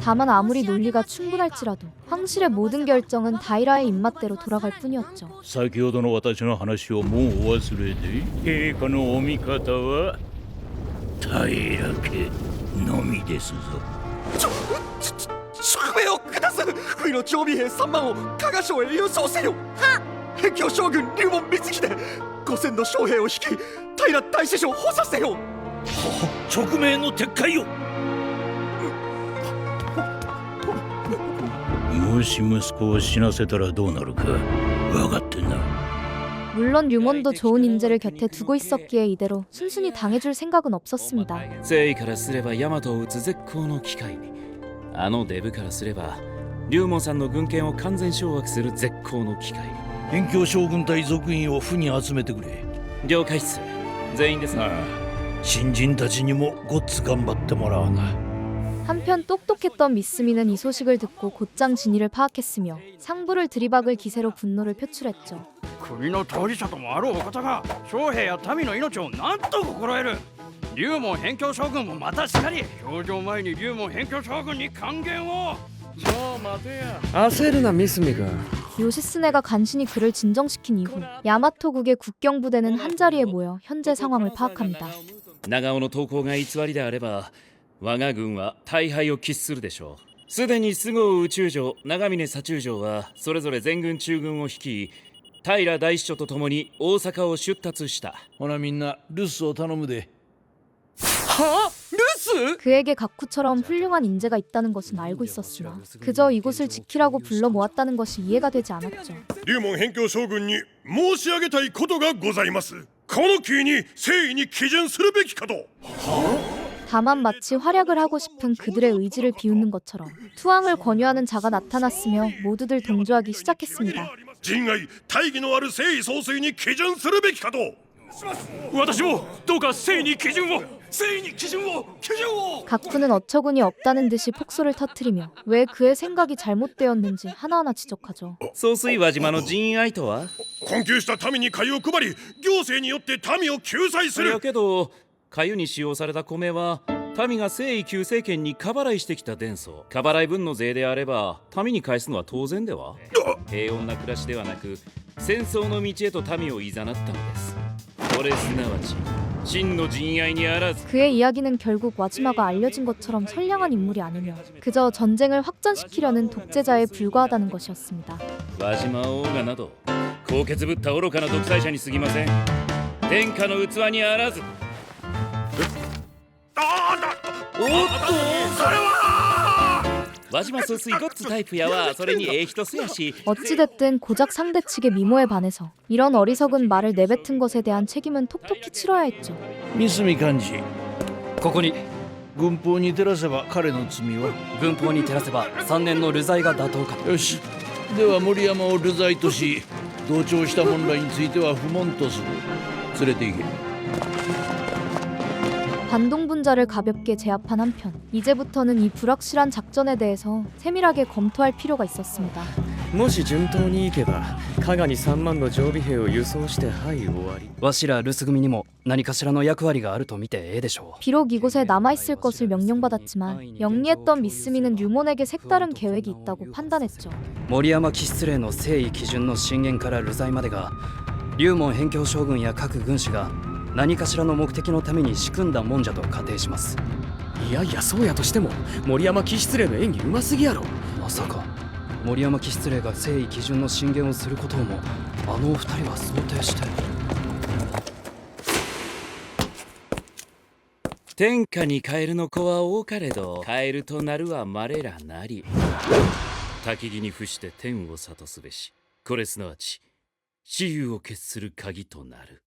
S2: 다만 아무리 논리가 충분할지라도 황실의 모든 결정은 다이라의 입맛대로 돌아갈 뿐이었죠.
S10: 先ほどの私の話をもうお忘れで、陛下のお味方は平家のみですぞ。
S7: 宿命を下す。福井の常備兵3万を加賀省へ輸送せよ。はっ。辺境将軍龍門光秀5000の将兵を率き平大師匠を補佐せよ。
S6: 勅命の撤回を。
S10: もし息子を死なせたらどうなるか分かってんな。
S2: 물론 류몬도 좋은 인재를 곁에 두고 있었기에 이대로 순순히 당해줄 생각은 없었습니다.
S9: 征夷からすれば大和を討つ絶好の機会に、あのデブからすれば龍門さんの軍権を完全掌握する絶好の機会に。
S6: 辺境将軍隊属員を府に集めてくれ。
S9: 了解っす。全員ですね。
S6: 新人たちにもごっつ頑張ってもらわな。
S2: 한편 똑똑했던 미스미는 이 소식을 듣고 곧장 진위를 파악했으며 상부를 들이박을 기세로 분노를 표출했죠.
S11: 国の当事者ともあろうお方が将兵や民の命を何と心得る。龍門辺境将軍もまたしかり。表情前に龍門辺境将軍に還元を。ちょ待てや。焦るなミスミ君。
S2: 요시스네가 간신히 그를 진정시킨 이후 야마토국의 국경부대는 한자리에 모여 현재 상황을 파악합니다.
S9: 長尾の投降が偽りであれば 我が軍は大敗を喫するでしょう。すでに菅生宇宙城、長峰左中将はそれぞれ全軍中軍を率い、平大師匠と共に大阪を出立した。
S6: ほなみんな留守を頼むで。
S7: 하? 루스?
S2: 그에게 가쿠처럼 훌륭한 인재가 있다는 것은 알고 있었으나 그저 이곳을 지키라고 불러 모았다는 것이 이해가 되지 않았죠.
S5: 龍門辺境将軍に申し上げたいことがございます。この機に誠意に基準するべきかと。
S2: 다만 마치 활약을 하고 싶은 그들의 의지를 비웃는 것처럼 투항을 권유하는 자가 나타났으며 모두들 동조하기 시작했습니다.
S5: 人愛大義のある征夷総帥に基準するべきかと。私もどうか誠意に基準を。
S2: 가쿠는 어처구니 없다는 듯이 폭소를 터뜨리며 왜 그의 생각이 잘못되었는지 하나하나 지적하죠.
S9: 総帥輪島の陣愛とは
S5: 困窮した民に粥を配り行政によって民を救済する。
S9: やけど粥に使用された米は民が征夷旧政権に過払いしてきた伝送。過払い分の税であれば民に返すのは当然では。平穏な暮らしではなく戦争の道へと民を誘ったのです。これすなわち
S2: 그의 이야기는 결국 와지마가 알려진 것처럼 선량한 인물이 아니며 그저 전쟁을 확전시키려는 독재자에 불과하다는 것이었습니다.
S9: 輪島オーガなど高潔ぶった愚かな独裁者に過ぎません。天下の器にあらず。おっと、それは 輪島総帥ゴッツタイプやわ。それに人すやし。
S2: 어찌됐든 고작 상대 측의 미모에 반해서 이런 어리석은 말을 내뱉은 것에 대한 책임은 톡톡히 치러야 했죠.
S6: 三角幹事、
S3: ここに
S6: 軍法に照らせば彼の罪は。
S3: 軍法に照らせば3年の流罪が妥当かと。
S6: よし、では森山を流罪とし、同調した者らについては不問とする。連れて行け。
S2: 반동분자를 가볍게 제압한 한편 이제부터는 이 불확실한 작전에 대해서 세밀하게 검토할 필요가 있었습니다.
S8: もし順当にいけば加賀に3万の常備兵を輸送してはい終わり。
S3: わしら留守組にも何かしらの役割があると見てええでしょう。
S2: 비록 이곳에 남아있을 것을 명령받았지만 영리했던 미스미는 류몬에게 색다른 계획이 있다고 판단했죠.
S3: 森山騎出令の征夷基準の進言から流罪までが龍門辺境将軍や各軍師が何かしらの目的のために仕組んだもんじゃと仮定します。
S8: いやいや、そうやとしても森山騎出令の演技うますぎやろ。
S3: まさか森山騎出令が征夷基準の進言をすることをもあのお二人は想定して。
S9: 天下にカエルの子は多かれど、カエルとなるはまれらなり。焚き木に伏して天を諭すべし。これすなわち雌雄を決する鍵となる。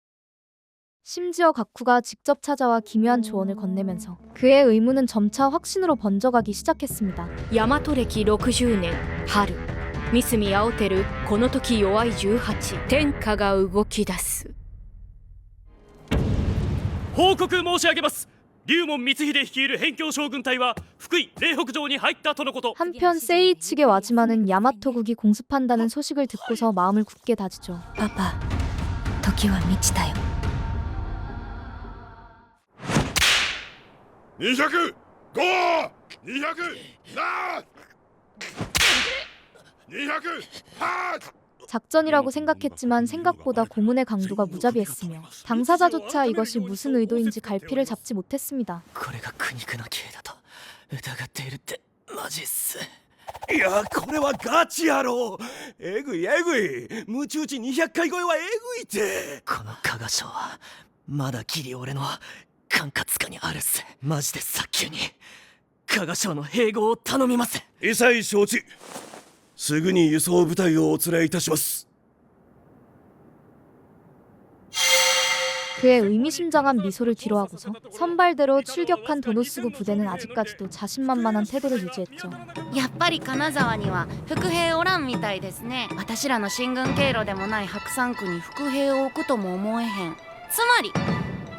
S2: 심지어 가쿠가 직접 찾아와 기묘한 조언을 건네면서 그의 의무는 점차 확신으로 번져가기 시작했습니다.
S1: 大和歴60年春、三隅青照るこの時弱い18、天下が動き出す。
S13: 報告申し上げます。龍門光秀率いる辺境将軍隊は福井嶺北城に入ったとのこと。
S2: 한편 세이 측의 와지마는 야마토국이 공습한다는 소식을 듣고서 마음을 굳게 다지죠.
S4: パパ、時は満ちたよ。
S5: 200、5、200、200、작전이라고
S2: 생각했지만 생각보다 고문의 강도가 무자비했으며 당사자조차 이것이 무슨 의도인지 갈피를 잡지 못했습니다.
S13: これが苦肉の刑だと疑っているってマジっす。
S12: いや、これはガチやろ。えぐいえぐい。ムチ打ち200回超えはえぐいって。
S13: この加賀賞はまだギリ俺の管轄下にあるっす。マジで早急に加賀賞の併合を頼みます。
S12: 異彩承知。すぐに輸送部隊をお連れいたします。
S2: 그의 의미심장한 미소를 뒤로하고서 선발대로 출격한 도노스구 부대는 아직까지도 자신만만한 태도를 유지했죠.
S14: やっぱり金沢には伏兵おらんみたいですね。私らの進軍経路でもない白山区に伏兵を置くとも思えへん。つまり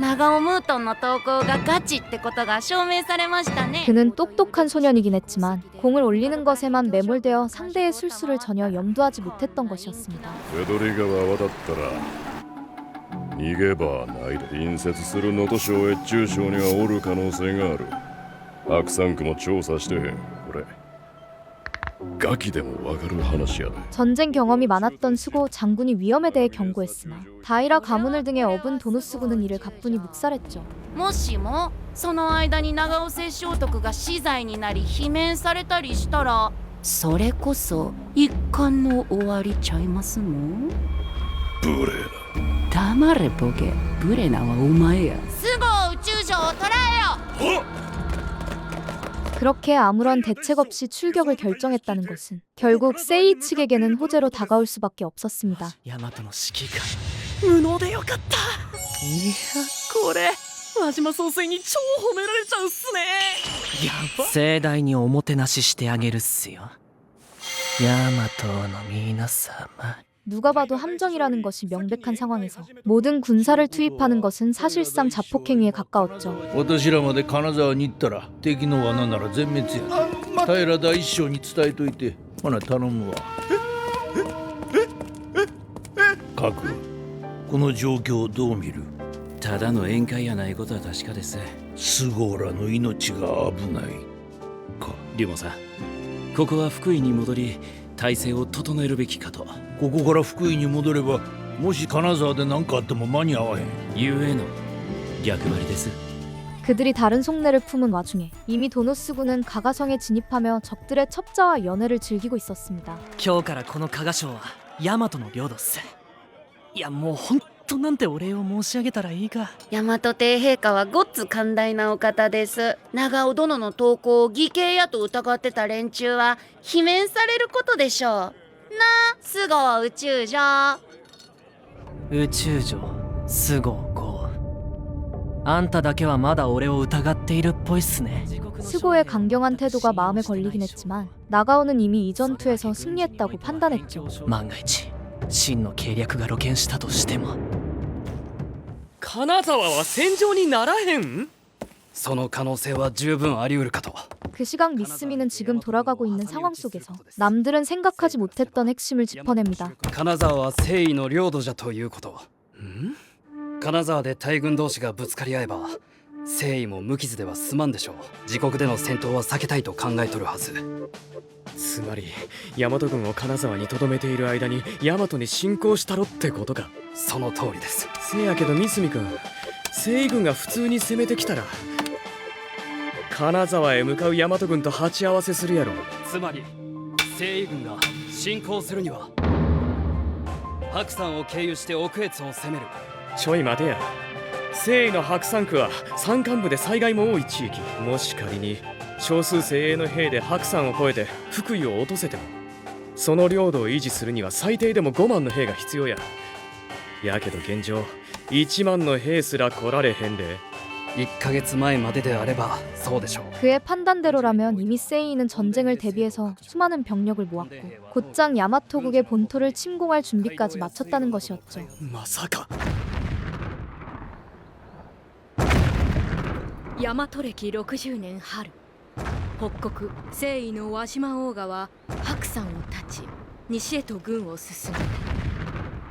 S14: 長尾ムートンの投稿がガチってことが証明されましたね。
S2: 그는 똑똑한 소년이긴 했지만 공을 올리는 것에만 매몰되어 상대의 술수를 전혀 염두하지 못했던 것이었습니다.
S5: ペドリ川渡ったら逃げ場はないで。隣接する能登省越中省にはおる可能性がある。白山区も調査してへん。これガキでもわかる話やで。
S2: 전쟁 경험이 많았던 수고 장군이 위험에 대해 경고했으나 다이라 가문을 등에 업은 도노스구는 이를 가뿐히 묵살했죠.
S14: もしもその間に長尾摂政徳が死罪になり罷免されたりしたら、それこそ一巻の終わりちゃいますの？
S5: 無礼な。
S14: 黙れボケ。無礼なはお前や。すぐ宇宙城を捉えよ。
S2: 그렇게 아무런 대책 없이 출격을 결정했다는 것은 결국 세이 측에게는 호재로 다가올 수밖에 없었습니다.
S13: ヤマトの指揮官無能でよかった。いや、これ輪島総帥に超褒められちゃうっすね。やば。盛大におもてなししてあげるっすよ。ヤマトの皆様。
S2: 누가 봐도 함정이라는 것이 명백한 상황에서 모든 군사를 투입하는 것은 사실상 자폭행위에 가까웠죠.
S6: 私らまで金沢に行ったら敵の罠なら全滅や。平大師匠に伝えといて。ほな頼むわ。カク、この状況をどう見る？
S9: ただの宴会やないことは確かです。
S6: スゴーラの命が危ないか。
S9: 龍門さん、ここは福井に戻り体制を整えるべきかと。
S6: ここから福井に戻れば、もし金沢で何かあっても間に合わへん。
S9: ゆえの逆張りです。
S2: 그들이 다른 속내를 품은 와중에 이미 도노스구는 가가성에 진입하며 적들의 첩자와 연애를 즐기고 있었습니다.
S13: 今日からこの加賀省はヤマトの領土っす。いや、もうほんとなんてお礼を申し上げたらいいか。
S14: 大和帝陛下はごっつ寛大なお方です。長尾殿の投稿を義兄やと疑ってた連中は罷免されることでしょう。なあ、菅生宇宙城。
S13: 宇宙城、菅生公。あんただけはまだ俺を疑っているっぽいっすね。
S2: 스고의 강경한 태도가 마음에 걸리긴 했지만 나가오는 이미 이 전투에서 승리했다고 판단했죠.
S13: 万が一真の計略が露見したとしても金沢は戦場にならへん。
S3: その可能性は十分あり得るかと。
S2: 그 시각 미스미는 지금 돌아가고 있는 상황 속에서 남들은 생각하지 못했던 핵심을 짚어냅니다.
S3: 金沢は征夷の領土じゃということ。金沢で大軍同士がぶつかり合えば征夷も無傷では済まんでしょう。自国での戦闘は避けたいと考えとるはず。
S8: つまり大和軍を金沢に留めている間に大和に侵攻したろってことか。
S3: その通りです。
S8: せやけど三角君、征夷軍が普通に攻めてきたら金沢へ向かう大和軍と鉢合わせするやろ。
S3: つまり征夷軍が侵攻するには白山を経由して奥越を攻める。
S8: ちょい待てや。征夷の白山区は山間部で災害も多い地域。もし仮に少数精鋭の兵で白山を越えて福井を落とせても、その領土を維持するには最低でも5万の兵が必要や。やけど現状1万の兵すら来られへんで。
S3: 1ヶ月前までであればそうでしょう。
S2: 그의 판단대로라면 이미 세이는 전쟁을 대비해서 수많은 병력을 모았고 곧장 야마토국의 본토를 침공할 준비까지 마쳤다는 것이었죠.
S8: まさか。
S1: 大和歴60年春、北国征夷の輪島王がは白山を立ち西へと軍を進め、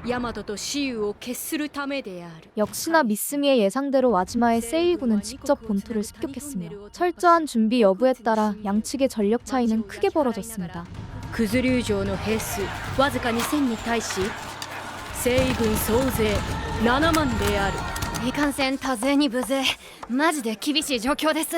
S1: 大和と雌雄を決するためである。
S2: 역시나 미스미의 예상대로 와지마의 세이군은 직접 본토를 습격했으며 철저한 준비 여부에 따라 양측의 전력 차이는 크게 벌어졌습니다.
S1: 九頭竜城の兵数わずか2000に対し征夷軍総勢7万である。
S14: いかんせん多勢に無勢、マジで厳しい状況です。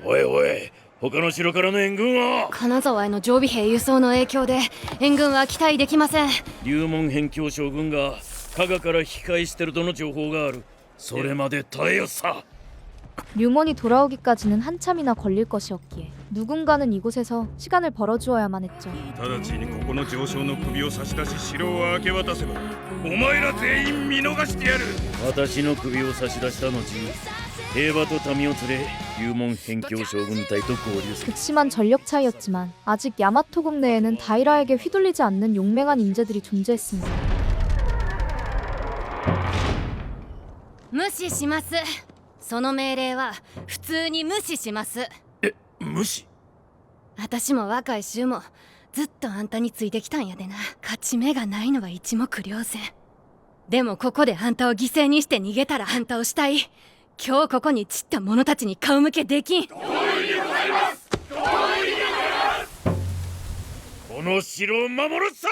S10: おいおい、他の城からの援軍は。
S14: 金沢への常備兵輸送の影響で援軍は期待できません。
S10: 龍門辺境将軍が加賀から引き返してるとの情報がある。それまで耐えよさ。
S2: 류몬이 돌아오기까지는 한참이나 걸릴 것이었기에 누군가는 이곳에서 시간을 벌어주어야만 했죠.
S10: 直ちにここの上昇の首を差し出し城を明け渡せばお前ら全員見逃してやる。私の首を差し出した後、平和と民を連れ龍門辺境将軍隊と合流する。
S2: 극심한 전력 차이였지만 아직 야마토국 내에는 다이라에게 휘둘리지 않는 용맹한 인재들이 존재했습니다.
S14: 無視します。その命令は普通に無視します。
S10: 無視？
S14: 私も若い衆もずっとあんたについてきたんやでな。勝ち目がないのは一目瞭然。でもここであんたを犠牲にして逃げたらあんたをしたい。今日ここに散った者たちに顔向けできん。同意でございます。同意でございます。
S10: この城を守るさ。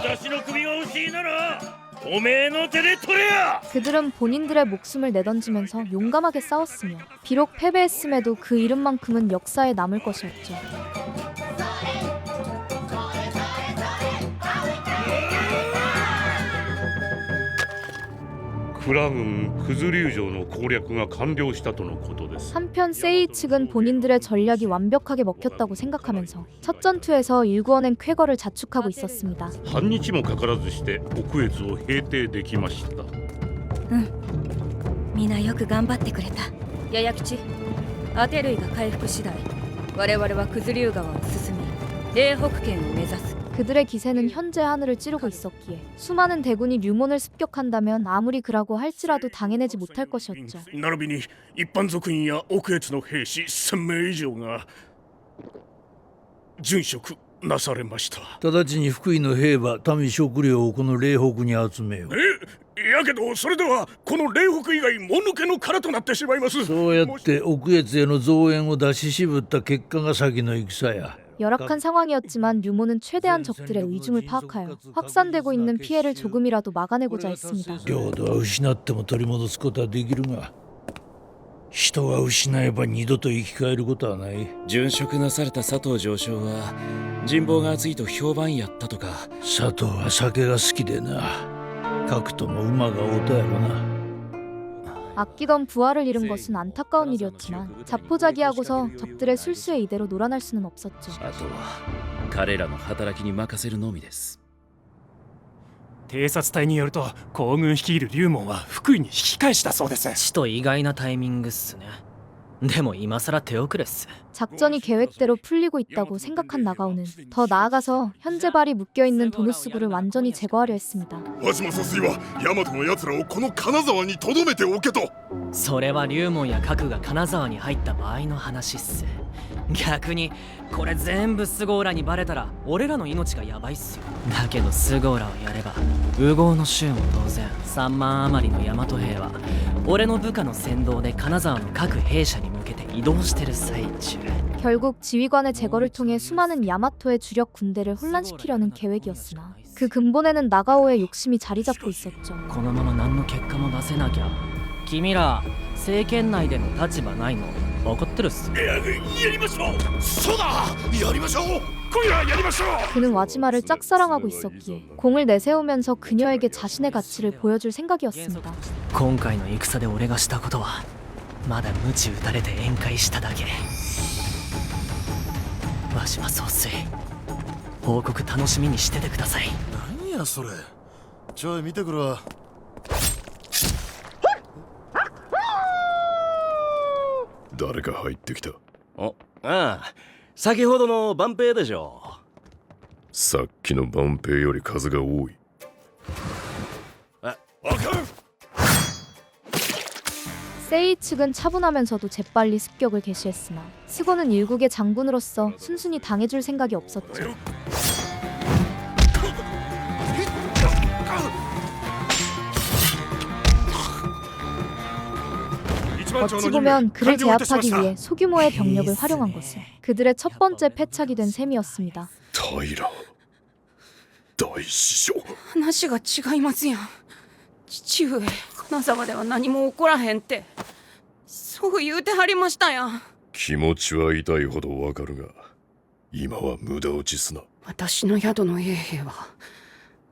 S10: 私の首が欲しいならおめえの手で取れや。
S2: 그들은 본인들의 목숨을 내던지면서 용감하게 싸웠으며 비록 패배했음에도 그 이름만큼은 역사에 남을 것이었죠. 한편 세이 측은 본인들의 전략이 완벽하게 먹혔다고 생각하면서 첫 전투에서 일구어낸 쾌거를 자축하고 있었습니다.
S10: 半日もかからずして奥越を平定できました。
S4: みんなよく頑張ってくれた。やや吉、アテ類が回復次第我々は九頭竜川を進み嶺北県を目指す。
S2: 그들의 기세는 현재 하늘을 찌르고 있었기에 수많은 대군이 류몬을 습격한다면 아무리 그라고 할지라도 당해내지 못할 것이었죠.
S10: 並びに一般族員や奥越の兵士1000名以上が殉職なされました。
S6: 直ちに福井の兵馬民食料をこの嶺北に集めよう。
S10: やけどそれではこの嶺北以外もぬけの殻となってしまいます。
S6: そうやって奥越への増援を出し渋った結果が先の戦や。
S2: 열악한 상황이었지만 류몬은 최대한 적들의 의중을 파악하여 확산되고 있는 피해를 조금이라도 막아내고자 했습니다.
S6: 領土は失っても取り戻すことはできるが、人は失えば二度と生き返ることはない。
S9: 殉職なされた佐藤上将は人望が厚いと評判やったとか。
S6: 佐藤は酒が好きでな、格とも馬がおとやろな。
S2: 아끼던 부하를 잃은 것은 안타까운 일이었지만 자포자기하고서 적들의 술수에 이대로 놀아날 수는 없었죠.
S9: あとは彼らの働きに任せるのみです。
S15: 偵察隊によると皇軍率いる龍門は福井に引き返したそうです。
S13: ちと意外なタイミングっすね。でも今更手遅れっす。
S2: 작전이 계획대로 풀리고 있다고 생각한 나가오는 더 나아가서 현재 발이 묶여있는 도누스구를 완전히 제거하려 했습니다.
S5: 輪島疎水はヤマトの奴らをこの金沢に留めておけと。
S13: それは龍門や核が金沢に入った場合の話っす。逆にこれ全部スゴーラにバレたら俺らの命がヤバいっすよ。だけどスゴーラをやれば烏合の衆も当然3万余りの大和兵は俺の部下の先導で金沢の各兵舎に向けて移動してる最中。
S2: 결국 지휘관의 제거를 통해 수많은 야마토의 주력 군대를 혼란시키려는 계획이었으나 그 근본에는 나가오의 욕심이 자리 잡고 있었죠.
S13: このまま何の結果も出せなきゃ君ら政権内での立場ないの分かってるっす。
S5: やりましょう。そうだ、やりましょう。今夜やりましょう。
S2: 그는 와지마를 짝사랑하고 있었기에 공을 내세우면서 그녀에게 자신의 가치를 보여줄 생각이었습니다.
S13: 今回の戦で俺がしたことはまだ鞭打たれて宴会しただけ。輪島総帥、報告楽しみにしててください。
S5: 何やそれ。ちょい見てくるわ。誰か入ってきた。
S12: ああ、先ほどの万平でしょ。
S5: さっきの万平より数が多い。
S12: あかん。
S2: 세이 측은 차분하면서도 재빨리 습격을 개시했으나 스고는 일국의 장군으로서 순순히 당해줄 생각이 없었죠. 어찌 보면 그를 제압하기 위해 소규모의 병력을 활용한 것은 그들의 첫 번째 패착이 된 셈이었습니다.
S5: 平大師匠。
S14: 話が違いますやん。父上、金沢では何も起こらへんってそう言うてはりましたやん。
S5: 気持ちは痛いほどわかるが、今は無駄打ちすな。
S14: 私の宿の衛兵は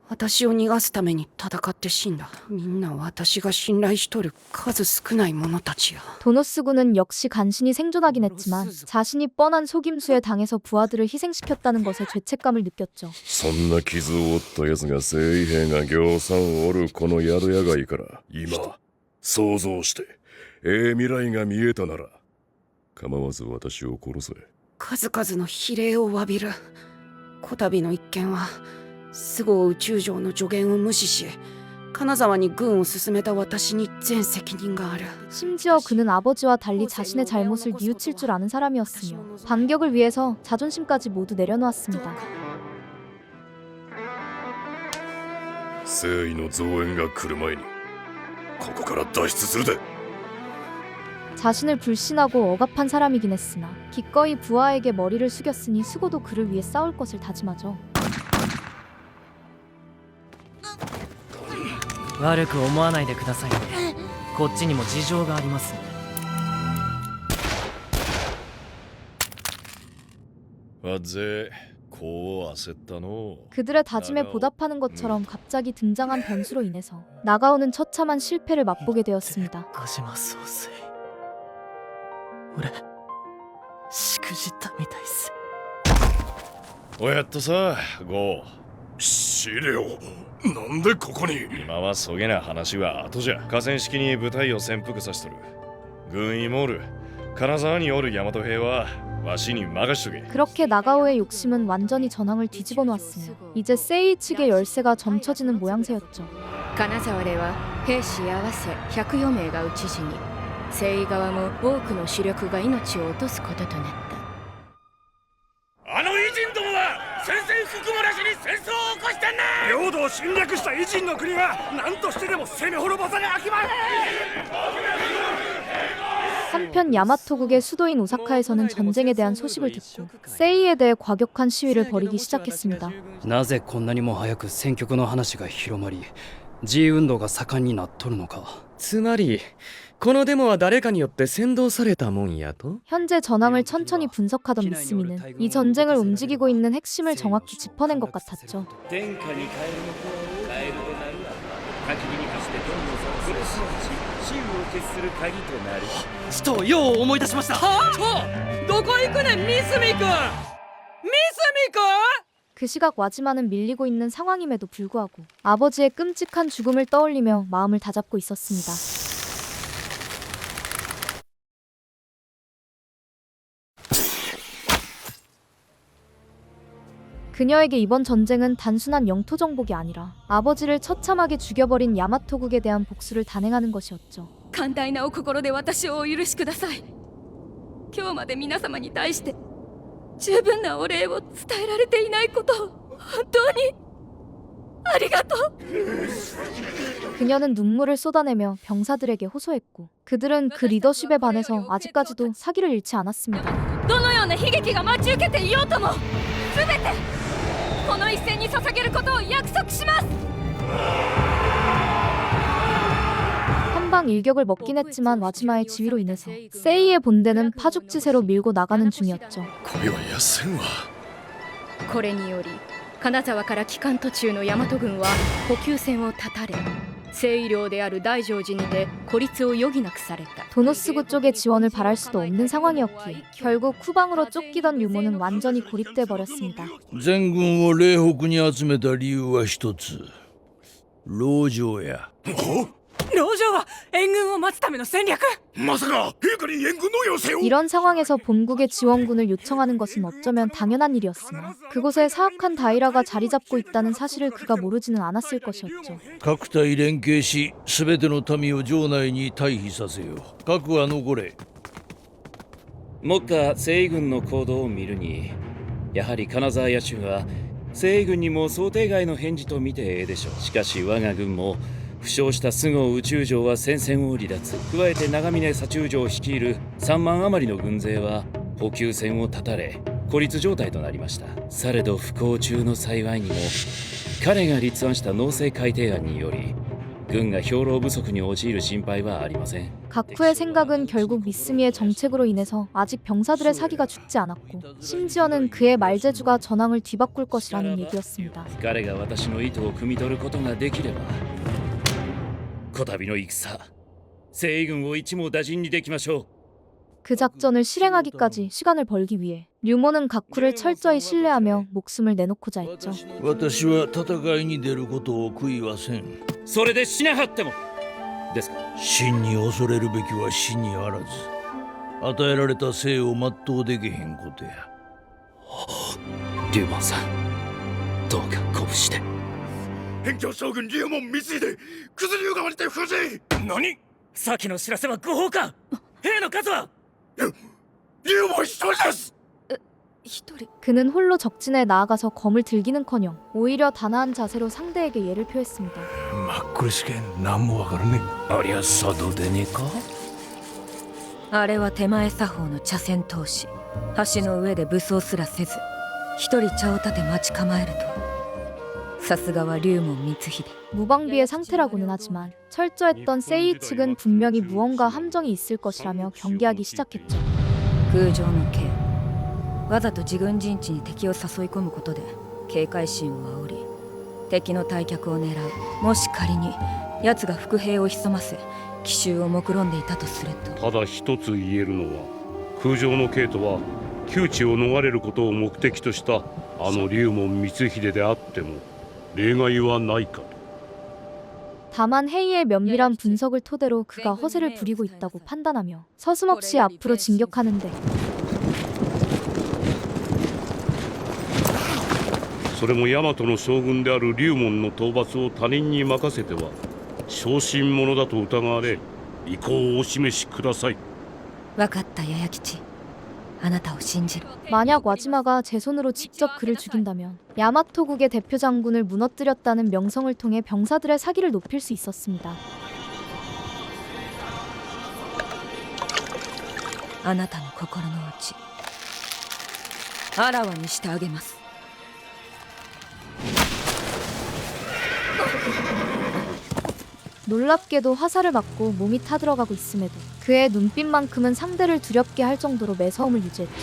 S14: 私を逃がすために戦って死んだ。みんな私が信頼しとる数少ない者たちや。
S2: 도노스군은 역시 간신히 생존하긴 했지만 자신이 뻔한 속임수에 당해서 부하들을 희생시켰다는 것에 죄책감을 느꼈죠.
S5: そんな傷を負った奴が精鋭兵がぎょうさんおるこの宿屋街から今想像して未来が見えたなら構わず私を殺せ。
S14: 数々の非礼を詫びる。こたびの一件は菅生宇宙城の助言を無視し金沢に軍を進めた私に全責任がある。
S2: 심지어 그는 아버지와 달리 자신의 잘못을 뉘우칠 줄 아는 사람이었으며 반격을 위해서 자존심까지 모두 내려놓았습니다.
S5: 誠意の増援が来る前にここから脱出するで。
S2: 자신을 불신하고 억압한 사람이긴 했으나 기꺼이 부하에게 머리를 숙였으니 수고도 그를 위해 싸울 것을 다짐하죠.
S13: 悪く思わないでくださいね。こっちにも事情がありますので。
S5: 아제 고焦ったの。
S2: 그들의 다짐에 보답하는 것처럼 갑자기 등장한 변수로 인해서 나가오는 처참한 실패를 맛보게 되었습니다.
S13: 輪島総帥、俺しくじったみたいっす。
S5: おやっとさ、ゴー。資料、なんでここに。今はそげな話は後じゃ。河川敷に部隊を潜伏さしとる。軍医もおる。金沢におる大和兵はわしに任しとけ。
S2: 그렇게 나가오의 욕심은 완전히 전황을 뒤집어 놓았으며 이제 세이 측의 열세가 점쳐지는 모양새였죠.
S1: 金沢では兵士合わせ104名が討ち死に、征夷側も多くの主力が命を落とすこととなった。
S10: あの偉人どもは宣戦布告もなしに戦争を起こしてんね。領土を侵略した偉人の国が何としてでも攻め滅ぼされあきまへん。
S2: 한편 야마토국의 수도인 오사카에서는 전쟁에 대한 소식을 듣고 세이에 대해 과격한 시위를 벌이기 시작했습니다.
S3: なぜこんなにも早く戦局の話が広まり G 運動が盛んになっとるのか。
S8: つまりこのデモは誰かによって扇動されたもんやと。
S2: 현재 전황을 천천히 분석하던 미스미는 이 전쟁을 움직이고 있는 핵심을 정확히 짚어낸 것 같았죠.
S9: 天下にカエルの子をカエルとなるわ。焚き火に走ってどんどん殺すし、死を決する鍵となる。
S13: ちょっとよう思い出しました。
S8: はあ、どこ行くねんミスミ君。ミスミ君。
S2: 그 시각 와지마는 밀리고 있는 상황임에도 불구하고 아버지의 끔찍한 죽음을 떠올리며 마음을 다잡고 있었습니다. 그녀에게 이번 전쟁은 단순한 영토 정복이 아니라 아버지를 처참하게 죽여버린 야마토국에 대한 복수를 단행하는 것이었죠.
S4: 寛大なお心で私をお許しください。今日まで皆様に対して十分なお礼を伝えられていないことを本当にありがとう。
S2: 그녀는 눈물을 쏟아내며 병사들에게 호소했고 그들은 그 리더십에 반해서 아직까지도 사기를 잃지 않았습니다.
S4: どのような悲劇が待ち受けていようとも全てこの一戦に捧げることを約束します。
S2: 한방 일격을 먹긴 했지만 와지마의 지위로 인해서 세이의 본대는 파죽지세로 밀고 나가는 중이었죠.
S1: これにより金沢から帰還途中の大和軍は補給線を断たれ西医領である大乗寺にて孤立を余儀なくされた。
S2: 도노스구 쪽의 지원을 바랄 수도 없는 상황이었기에 결국 후방으로 쫓기던 류모는 완전히 고립돼 버렸습니다.
S6: 全軍を嶺北に集めた理由は一つ。籠城や。
S13: 籠城は援軍を待つための戦略。
S12: まさか陛下に援軍の要請を
S2: 이런 상황에서 본국에 지원군을 요청하는 것은 어쩌면 당연한 일이었으나 그곳에 사악한 다이라가 자리 잡고 있다는 사실을 그가 모르지는 않았을 것이었죠.
S6: 各隊連携し全ての民を城内に退避させよ。各は残れ。
S9: 目下西軍の行動を見るにやはり金沢野衆は西軍にも想定外の返事と見てええでしょう。しかし我が軍も負傷した菅生宇宙城は戦線を離脱、加えて長峰左中城を率いる3万余りの軍勢は補給線を断たれ孤立状態となりました。されど不幸中の幸いにも彼が立案した農政改定案により軍が兵糧不足に陥る心配はありません。
S2: 가쿠의 생각은 결국 미스미의 정책으로 인해서 아직 병사들의 사기가 죽지 않았고 심지어는 그의 말재주가 전황을 뒤바꿀 것이라는 얘기였습니다.
S9: 彼が私の意図を汲み取ることができればこたびの戦西軍を一網打尽にできましょう。
S2: 그 작전을 실행하기까지 시간을 벌기 위해 류모는 가쿠를 철저히 신뢰하며 목숨을 내놓고자 했죠.
S6: 私は戦いに出ることを悔いはせん。
S9: それで死なはってもですか。
S6: 真に恐れるべきは死にあらず与えられた生を全うできへんことや。
S9: 龍門さんどうか鼓舞して。
S12: 辺境将軍龍門光秀九頭竜川にて不死。何？
S13: さっきの知らせは誤報か。兵の数は
S12: 龍門一人です。
S2: 그는 홀로 적진에 나아가서 검을 들기는커녕 오히려 단아한 자세로 상대에게 예를 표했습니다.
S6: 真っ黒しけん何もわからねえ。ありゃ佐渡でねえか。
S4: あれは手前作法の茶筅投資。橋の上で武装すらせず一人茶を立て待ち構えると。さすがは龍門光秀。
S2: 무방비의 상태라고는 하지만 철저했던 세이 측은 분명히 무언가 함정이 있을 것이라며 경계하기 시작했죠.
S4: 空城の刑わざと自軍陣地に敵を誘い込むことで警戒心を煽り敵の退却を狙う。もし仮に奴が伏兵を潜ませ奇襲を目論んでいたとすると。
S10: ただ一つ言えるのは空城の刑とは窮地を逃れることを目的としたあの龍門光秀であっても例外はないかと。
S2: 다만 헤이의 면밀한 분석을 토대로 그가 허세를 부리고 있다고 판단하며 서슴없이 앞으로 진격하는데
S10: それも大和の将軍である龍門の討伐を他人に任せては小心者だと疑われ意向をお示しください。
S4: 分かった八重吉。あなたを信じる。
S2: 만약 와지마가 제 손으로 직접 그를 죽인다면 야마토국의 대표 장군을 무너뜨렸다는 명성을 통해 병사들의 사기를 높일 수 있었습니다.
S4: あなたの心の内あらわにしてあげます。
S2: 놀랍게도 화살을 맞고 몸이 타들어가고 있음에도 그의 눈빛만큼은 상대를 두렵게 할 정도로 매서움을 유지했죠.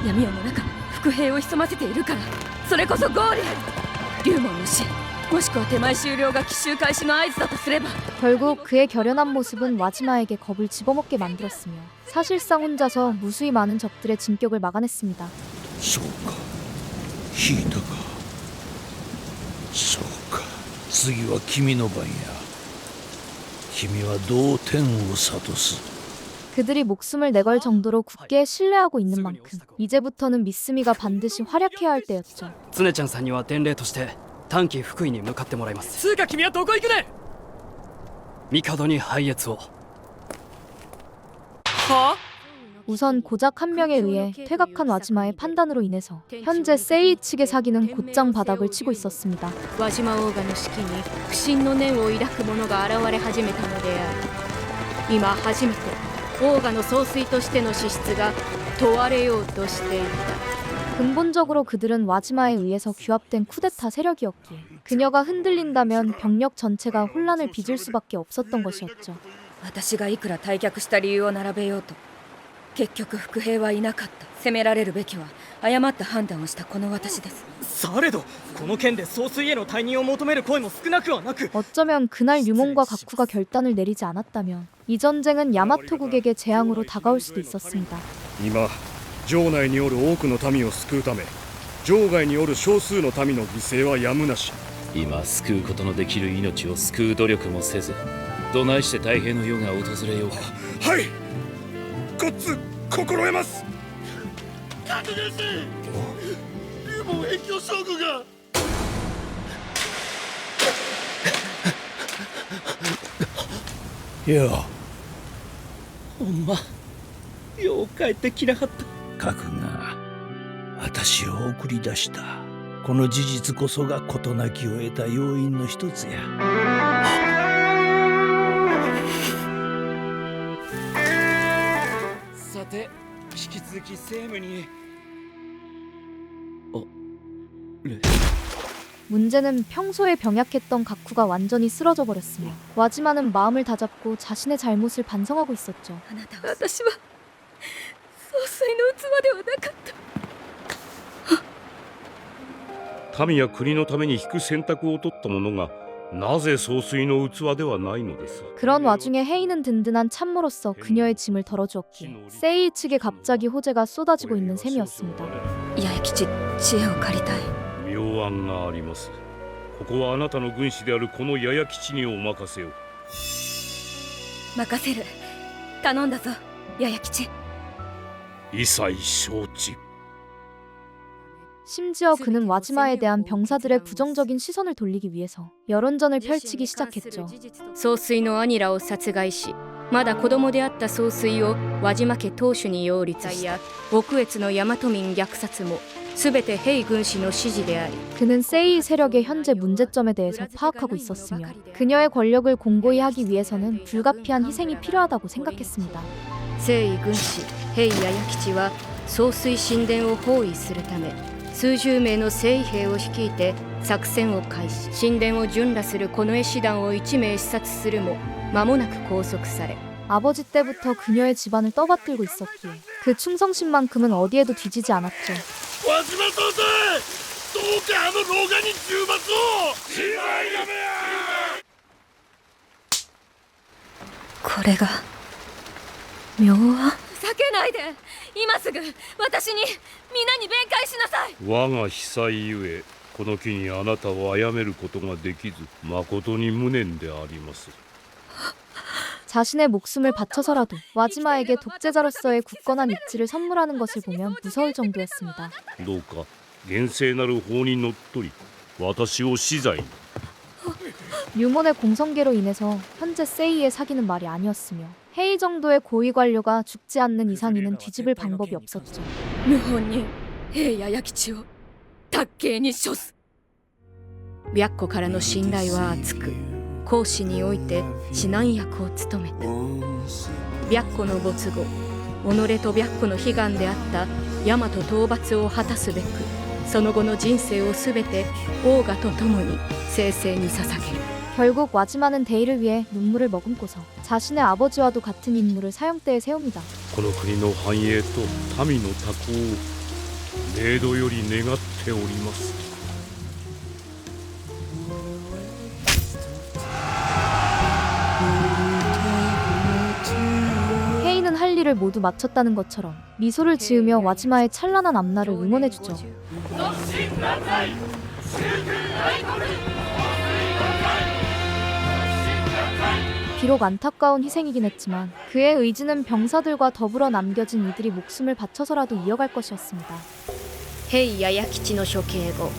S4: 闇夜の中伏兵を潜ませているからそれこそゴーリア龍門の死もしくは手前終了が奇襲開始の合図だとすれば
S2: 결국 그의 결연한 모습은 와지마에게 겁을 집어먹게 만들었으며 사실상 혼자서 무수히 많은 적들의 진격을 막아냈습니다.
S6: そうか引いたか。そうか次は君の番や。君はどう天を諭す。
S2: 그들이 목숨을 내걸 정도로 굳게 신뢰하고 있는 만큼 이제부터는 미스미가 반드시 활약해야 할 때였죠.
S3: 常ちゃんさんには伝令として短期福井に向かってもらいます。
S13: つうか君はどこ行くね。
S3: 帝に拝謁を。
S2: 우선 고작 한 명에 의해 퇴각한 와지마의 판단으로 인해서 현재 세이 측의 사기는 곧장 바닥을 치고 있었습니다.
S1: 輪島オーガの指揮に不信の念を抱く者が現れ始めたのである。今初めてオーガの総帥としての資質が問われようとしていた。
S2: 근본적으로 그들은 와지마에 의해서 규합된 쿠데타 세력이었기에 그녀가 흔들린다면 병력 전체가 혼란을 빚을 수밖에 없었던 것이었죠.
S16: 私がいくら退却した理由を並べようと結局伏兵はいなかった。責められるべきは誤った判断をしたこの私です。
S13: されどこの件で総帥への退任を求める声も少なくはなく
S2: 어쩌면 그날 류몬과 가쿠가 결단을 내리지 않았다면 이 전쟁은 야마토국에게 재앙으로 다가올 수도 있었습니다.
S5: 今城内におる多くの民を救うため城外におる少数の民の犠牲はやむなし。
S9: 今救うことのできる命を救う努力もせずどないして太平の世が訪れようか。
S12: はい、ごっつ心得ます。
S7: 覚悟し龍門越境将軍が
S6: いやほんまよう帰ってきなかった。核が私を送り出したこの事実こそが事なきを得た要因の一つや。
S9: さて引き続き政務に。
S2: 문제는 평소에 병약했던 가쿠가 완전히 쓰러져 버렸으며 와지마는 마음을 다잡고 자신의 잘못을 반성하고 있었죠.
S4: 私は総帥の器ではなかった。
S5: 民や国のために引く選択を取った者がなぜ総帥の器ではないのです。
S2: 그런 와중에 헤이는 든든한 참모로서 그녀의 짐을 덜어주었기에 세이 측에 갑자기 호재가 쏟아지고 있는 셈이었습니다.
S16: 八重吉知恵を借りたい。
S5: 妙案があります。ここはあなたの軍師であるこの八重吉にお任せを。
S16: 任せる。頼んだぞ八重吉。
S5: 一切承知。
S2: 심지어 그는 와지마에 대한 병사들의 부정적인 시선을 돌리기 위해서 여론전을 펼치기 시작했죠.
S1: 総帥の兄らを殺害しまだ子供であった総帥を輪島家当主に擁立した奥越の大和民虐殺も全てヘイ軍師の指示であり
S2: 그는 세이 세력의 현재 문제점에 대해서 파악하고 있었으며 그녀의 권력을 공고히 하기 위해서는 불가피한 희생이 필요하다고 생각했습니다.
S1: 征夷軍師ヘイ弥吉は総帥神殿を包囲するため数十名の征夷兵を率いて作戦を開始。神殿を巡羅する近衛師団を1名視察するも間もなく拘束され
S2: 아버지 때부터 그녀의 집안을 떠받들고 있었기에 그 충성심만큼은 어디에도 뒤지지 않았죠.
S7: 輪島総帥どうかあの老眼に重罰を。芝居やめや。
S16: これが妙案。
S4: 避けないで。今すぐ私に皆に弁解しなさい。
S5: 我が被災ゆえこの機にあなたを殺めることができず誠に無念であります。
S2: 자신의 목숨을 바쳐서라도 와지마에게 독재자로서의 굳건한 입지를 선물하는 것을 보면 무서울 정도였습니다.
S5: どうか厳正なる法にのっとり私を死罪に。
S2: 류몬의 공성계로 인해서 현재 세이의 사기는 말이 아니었으며 헤이 정도의 고위 관료가 죽지 않는 이상 이는 뒤집을 방법이 없었죠.
S4: 謀反人平八重吉を卓刑に処す。
S1: 白虎からの信頼は厚く公使において指南役を務めた。白虎の没後己と白虎の悲願であった大和討伐を果たすべくその後の人生をすべてオーガと共に聖聖に捧げる。
S2: 결국 와지마는 데이를 위해 눈물을 머금고서 자신의 아버지와도 같은 임무를 사형대에 세웁니다.
S5: この国の繁栄と民の多幸を冥土より願っております。
S2: 헤이는 할 일을 모두 마쳤다는 것처럼 미소를 지으며 와지마의 찬란한 앞날을 응원해주죠. 비록 안타까운 희생이긴 했지만 그의 의지는 병사들과 더불어 남겨진 이들이 목숨을 바쳐서라도 이어갈 것이었습니다.
S1: 平八重吉の処刑後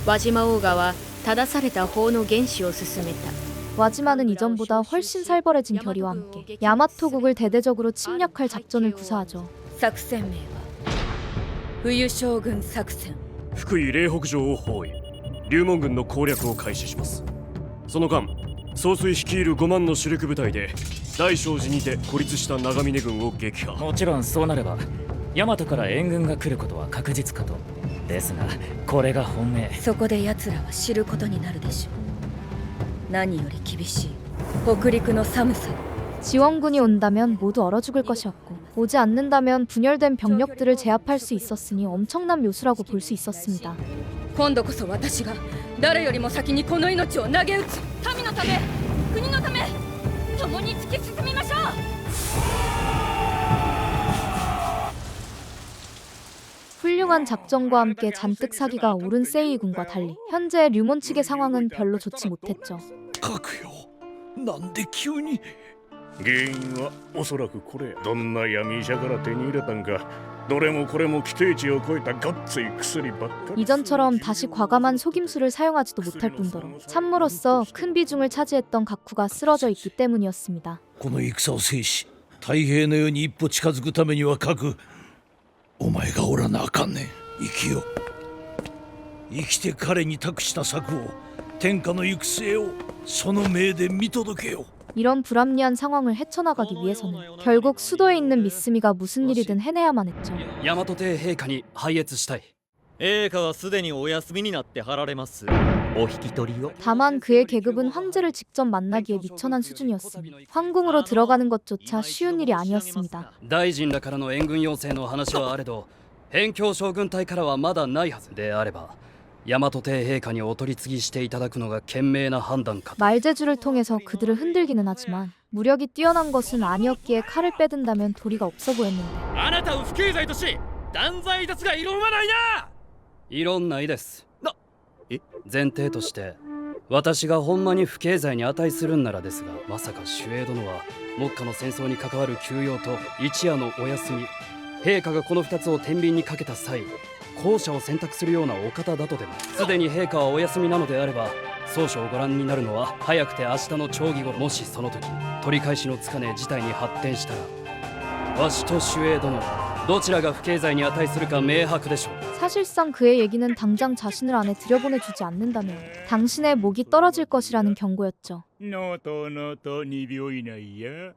S1: 輪島オーガは正された法の厳守を進めた。
S2: 와지마는 이전보다 훨씬 살벌해진 결의와 함께 야마토국을 대대적으로 침략할 작전을 구사하죠.
S16: 作戦名は冬将軍作戦。
S12: 福井霊北城を包囲、龍門軍の攻略を開始します。その間、総帥率いる5万の主力部隊で大正寺にて孤立した長峰軍を撃破。
S8: もちろんそうなれば大和から援軍が来ることは確実かと。ですがこれが本命。
S16: そこで奴らは知ることになるでしょう。何より厳しい北陸の寒さ。
S2: 지원군이 온다면 모두 얼어 죽을 것이었고 오지 않는다면 분열된 병력들을 제압할 수 있었으니 엄청난 묘수라고 볼 수 있었습니다.
S16: 今度こそ私が誰よりも先にこの命を投げ打つ。民のため、国のため、共に突き進みましょう。
S2: 훌륭한 작전과 함께 잔뜩 사기가 오른 세이군과 달리 현재 류몬 측의 상황은 별로 좋지 못했죠.
S6: なんで急に。
S10: 原因はおそらくこれ。どんな闇医者から手に入れたんか、どれもこれも規定値を超えたごっつい薬ばっかり。
S2: 이전처럼 다시 과감한 속임수를 사용하지도 못할 뿐더러 참모로서 큰 비중을 차지했던 각후가 쓰러져 있기 때문이었습니다.
S6: この戦を制し太平の世に一歩近づくためには各お前がおらなあかんねん。生きよ。生きて彼に託した策を、天下の行く末をその命で見届けよ。
S2: 이런 불합리한 상황을 헤쳐나가기 위해서는 결국 수도에 있는 미스미가 무슨 일이든 해내야만 했죠.
S3: 大和帝陛下に拝謁したい。
S17: 陛下はすでにお休みになってはられます。お引き取りを。
S2: 다만 그의 계급은 황제를 직접 만나기에 미천한 수준이었으니 황궁으로 들어가는 것조차 쉬운 일이 아니었습니다.
S3: 大臣らからの援軍要請の話はあれど、辺境将軍隊からはまだないはずであれば、大和帝陛下にお取り次ぎしていただくのが賢明な判断か。
S2: 말재주를 통해서 그들을 흔들기는 하지만 무력이 뛰어난 것은 아니었기에 칼을 빼든다면 도리가 없어 보였는데.
S17: あなたを不敬罪とし断罪いたすが異論はないな。
S3: 異論ないです。前提として私がほんまに不敬罪に値するんならですが、まさか守衛殿は目下の戦争に関わる休養と一夜のお休み、陛下がこの2つを天秤にかけた際、後者を選択するようなお方だとでも。すでに陛下はお休みなのであれば、総書をご覧になるのは早くて明日の朝議後。もしその時取り返しのつかねえ事態に発展したら、わしと守衛殿どちらが不敬罪に値するか明白でしょう。
S2: 사실상 그의 얘기는 당장 자신을 안에 들여보내주지 않는다면 당신의 목이 떨어질 것이라는 경고였죠.
S10: ノートノート2秒以内や。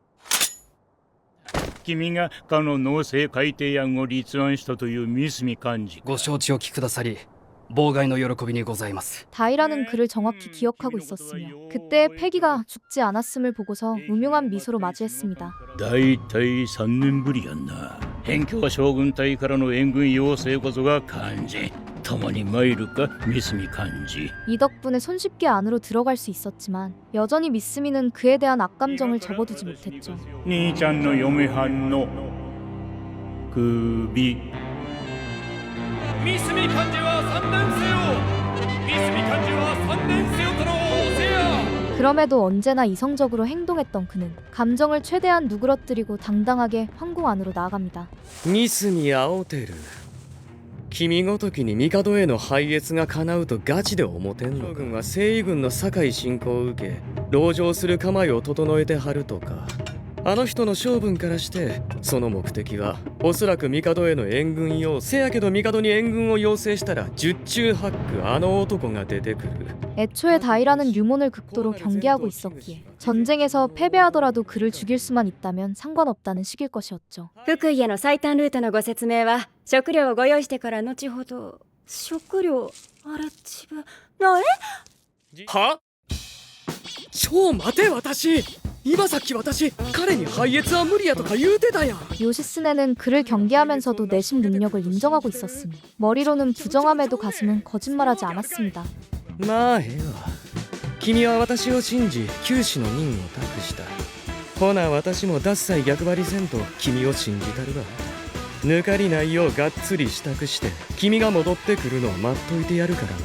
S10: 君がかの農政改定案を立案したという三角幹事。
S3: ご承知おきくださり妨害の喜びにございます。
S2: 다이라는 그를 정확히 기억하고 있었으며 그때 패기가 죽지 않았음을 보고서 음흉한 미소로 맞이했습니다.
S10: だいたい3年ぶりやんな。辺境将軍隊からの援軍要請こそが肝心。共に参るか三角幹事。
S2: 이 덕분에 손쉽게 안으로 들어갈 수 있었지만 여전히 미스미는 그에 대한 악감정을 접어두지 못했죠.
S10: 兄ちゃんの嫁はんの首。
S17: 三角幹事は3年生を。三角幹事は3年生をとの仰せや。
S2: 그럼에도 언제나 이성적으로 행동했던 그는 감정을 최대한 누그러뜨리고 당당하게 황궁 안으로 나아갑니다.
S8: 三角青輝、君ごときに帝への拝謁が叶うとガチで思てんのか。将軍は征夷軍の堺侵攻を受け籠城する構えを整えてはるとか。あの人の性分からしてその目的はおそらく帝への援軍要請。せやけど帝に援軍を要請したら十中八九あの男が出てくる。
S2: 애초에 다이라는 류몬을 극도로 경계하고 있었기에 전쟁에서 패배하더라도 그를 죽일 수만 있다면 상관없다는 식일 것이었죠.
S18: 福井への最短ルートのご説明は食料をご用意してから後ほど。食料あれ自分あれ
S8: は？ちょ待て私。今さっき私彼に拝謁は無理やとか言うてたやん。
S2: 요시스네는 그를 경계하면서도 내심 능력을 인정하고 있었으니 머리로는 부정함에도 가슴은 거짓말하지 않았습니다.
S8: まあええわ。君は私を信じ九死の任を託した。ほな私も脱菜逆張りせんと君を信じたるわ。抜かりないようがっつり支度して君が戻ってくるのを待っといてやるからな。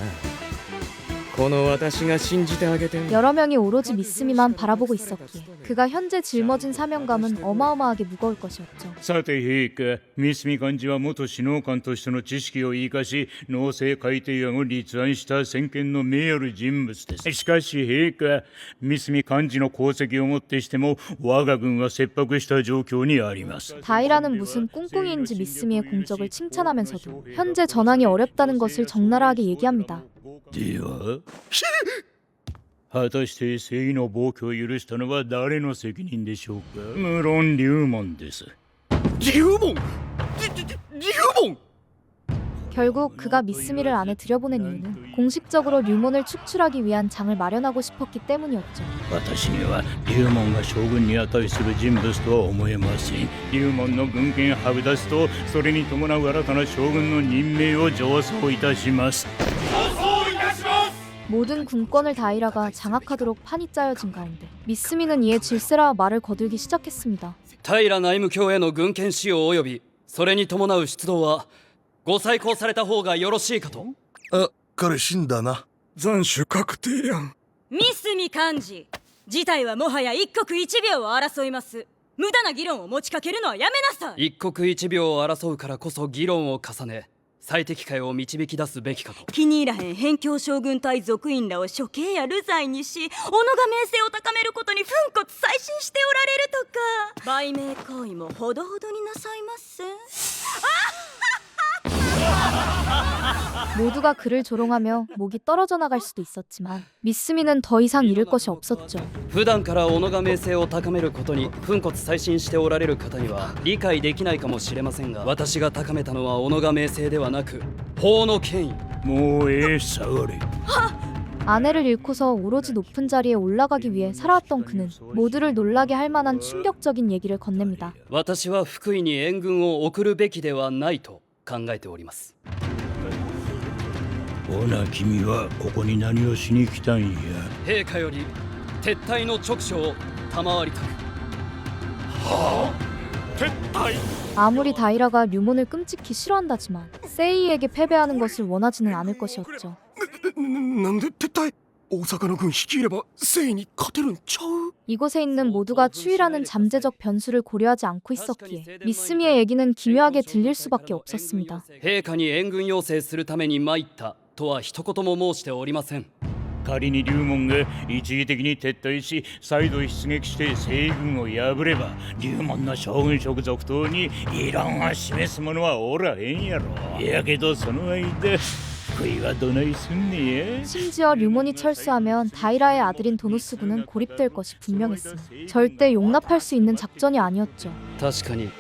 S8: この私が信じてあげて
S2: 여러 명이 오로지 미스미만 바라보고 있었기에 그가 현재 짊어진 사명감은 어마어마하게 무거울 것이었죠.
S10: さて陛下、三角幹事は元首脳官としての知識を生かし農政改定案を立案した先見の名ある人物です。しかし陛下、三角幹事の功績をもってしても我が軍は切迫した状況にあります。
S2: 다이라는 무슨 꿍꿍이인지 미스미의 공적을 칭찬하면서도 현재 전황이 어렵다는 것을 적나라하게 얘기합니다.
S10: では果たして正義の暴挙を許したのは誰の責任でしょうか。無論龍門です。
S7: 龍門？龍門？
S2: 결국 그가 미스미를 안에 들여보낸 이유는 공식적으로 류몬을 축출하기 위한 장을 마련하고 싶었기 때문이었죠.
S10: 私には龍門が将軍に値する人物とは思えません。龍門の軍権剥奪とそれに伴う新たな将軍の任命を上奏いたします。
S2: 모든 군권을 다이라가 장악하도록 판이 짜여진 가운데 미스미는 이에 질세라 말을 거들기 시작했습니다.
S3: 平内務卿への軍権使用及びそれに伴う出動はご再考された方がよろしいかと。
S12: あ、彼死んだな。斬首確定やん。
S16: 三角幹事、事態はもはや一刻一秒を争います。無駄な議論を持ちかけるのはやめなさい。
S3: 一刻一秒を争うからこそ議論を重ね最適解を導き出すべきかと。
S16: 気に入らへん辺境将軍隊属員らを処刑や流罪にし、己が名声を高めることに粉骨砕身しておられるとか、売名行為もほどほどになさいませ。
S2: 모두가 그를 조롱하며 목이 떨어져 나갈 수도 있었지만 미스미는 더 이상 잃을 것이 없었죠.
S3: 普段から己が名声を高めることに粉骨砕身しておられる方には理解できないかもしれませんが、私が高めたのは己が名声ではなく法の権威。
S10: もうええ下がれ。
S2: 아내를 잃고서 오로지 높은 자리에 올라가기 위해 살아왔던 그는 모두를 놀라게 할 만한 충격적인 얘기를 건넵니다.
S3: 私は福井に援軍を送るべきではないと考えております。
S10: ほな君はここに何をしに来たんや。
S3: 陛下より撤退の勅書を賜りたく。
S12: はあ？撤退？
S2: 아무리 다이라가 류몬을 끔찍히 싫어한다지만 세이에게 패배하는 것을 원하지는 않을 것이었죠.
S12: なんで撤退？大阪の軍率いれば正義に勝てるんちゃう？
S2: 이곳에 있는 모두가 추이라는 잠재적 변수를 고려하지 않고 있었기에 미스미의 얘기는 기묘하게 들릴 수밖에 없었습니다.
S3: 陛下に援軍要請するために参ったとは一言も申しておりません。
S10: 仮に龍門が一時的に撤退し再度出撃して西軍を破れば龍門の将軍職続投に異論を示す者はおらへんやろ。やけどその間福井はどないすんねや。
S2: 심지어 류몬이 철수하면 다이라의 아들인 도누스군은 고립될 것이 분명했으니 절대 용납할 수 있는 작전이 아니었죠.
S3: 確かに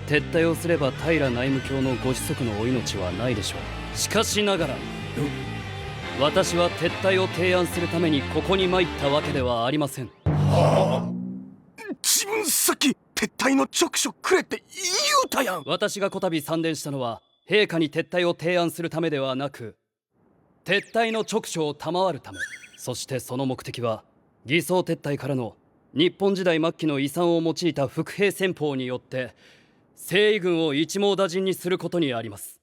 S3: 撤退をすれば平内務卿のご子息のお命はないでしょう。しかしながら私は撤退を提案するためにここに参ったわけではありません。
S12: はあ？自分さっき撤退の直書くれって言うたやん。
S3: 私がこたび参伝したのは陛下に撤退を提案するためではなく撤退の直書を賜るため。そしてその目的は偽装撤退からの日本時代末期の遺産を用いた伏兵戦法によって西夷軍を一網打尽にすることにあります。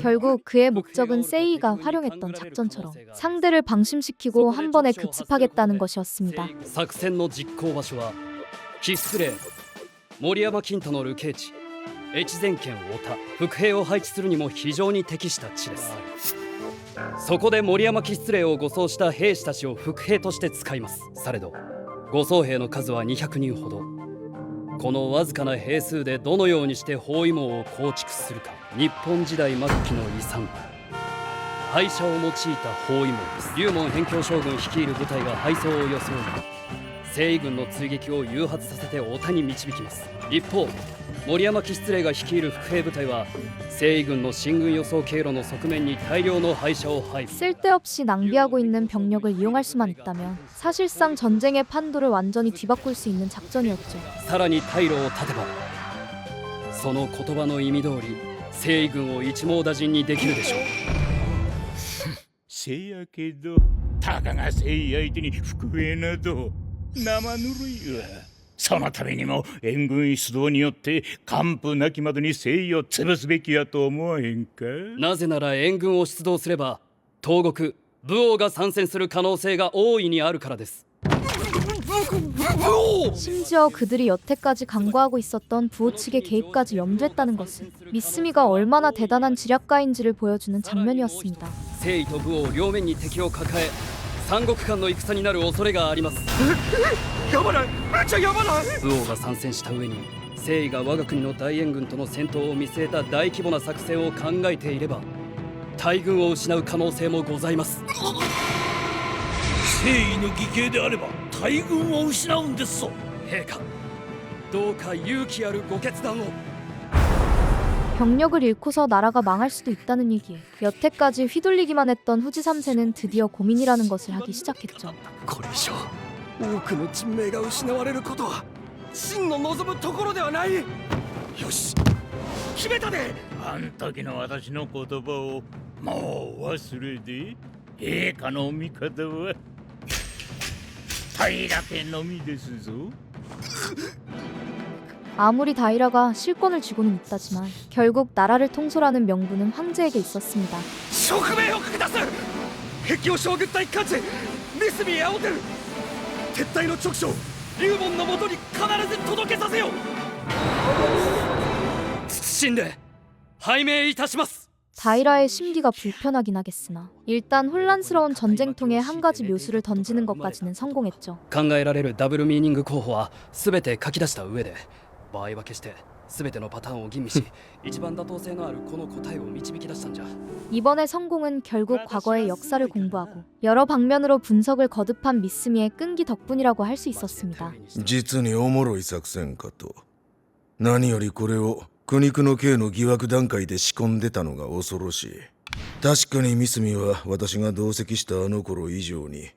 S2: 결국 그의 목적은 세이가 활용했던 작전처럼 상대를 방심시키고 한 번에 급습하겠다는 것이었습니다.
S3: 作戦の実行場所はキスレー森山金太の流刑地越前県太田。伏兵を配置するにも非常に適した地です。そこで森山騎出令を護送した兵士たちを伏兵として使います。されど護送兵の数は200人ほど。このわずかな兵数でどのようにして包囲網を構築するか。日本時代末期の遺産廃車を用いた包囲網です。龍門辺境将軍率いる部隊が敗走を装い西夷軍の追撃を誘発させて太田に導きます。一方森山騎出令が率いる伏兵部隊は西夷軍の進軍予想経路の側面に大量の敗者を配備。
S2: 쓸데없이 낭비하고 있는 병력을 이용할 수만 있다면 사실상 전쟁의 판도를 완전히 뒤바꿀 수 있는 작전이었죠.
S3: さらに退路を断てばその言葉の意味通り西夷軍を一網打尽にできるでしょう。
S10: せやけどたかが西夷相手に伏兵など生ぬるいわ。そのためにも援軍出動によって完膚なきまでに西夷を潰すべきやと思わへんか。
S3: なぜなら援軍を出動すれば東国武王が参戦する可能性が大いにあるからです。
S2: 심지어 그들이 여태까지 강구하고 있었던 부호 측의 개입까지 염두했다는 것은 미스미가 얼마나 대단한 지략가인지를 보여주는 장면이었습니다.
S3: 征夷と武王両面に敵を抱え三国間の戦になる恐れがあります。
S7: やばない、めっちゃやばない。
S3: 武王が参戦した上に征夷が我が国の大援軍との戦闘を見据えた大規模な作戦を考えていれば大軍を失う可能性もございます。
S6: 征夷の義兄であれば大軍を失うんですぞ。
S3: 陛下、どうか勇気あるご決断を。
S2: 병력을 잃고서 나라가 망할 수도 있다는 얘기에 여태까지 휘둘리기만 했던 후지 3세는 드디어 고민이라는 것을 하기 시작했죠.
S7: これ以上多くの人命が失われることは真の望むところではない。よし、決めたで。
S10: あん時の私の言葉をもう忘れて。陛下の味方は平家のみですぞ。
S2: 아무리 다이라가 실권을 쥐고는 있다지만 결국 나라를 통솔하는 명분은 황제에게 있었습니다.
S7: 職命を下す。壁王将軍隊幹事三角八乙撤退の直書龍門のもとに必ず届けさせよ。
S3: 謹んで拝命いたします。
S2: 다이라의 심기가 불편하긴 하겠으나 일단 혼란스러운 전쟁통에 한 가지 묘수를 던지는 것까지는 성공했죠.
S3: 考えられるダブルミーニング候補は全て書き出した上で場合は決して全てのパターンを吟味し一番妥当性のあるこの答えを導き出したんじゃ。
S2: 이번의 성공은 결국 과거의 역사를 공부하고 여러 방면으로 분석을 거듭한 미스미의 끈기 덕분이라고 할 수 있었습니다.
S12: 実におもろい作戦かと。何よりこれを苦肉の刑の疑惑段階で仕込んでたのが恐ろしい。確かにミスミは私が同席したあの頃以上に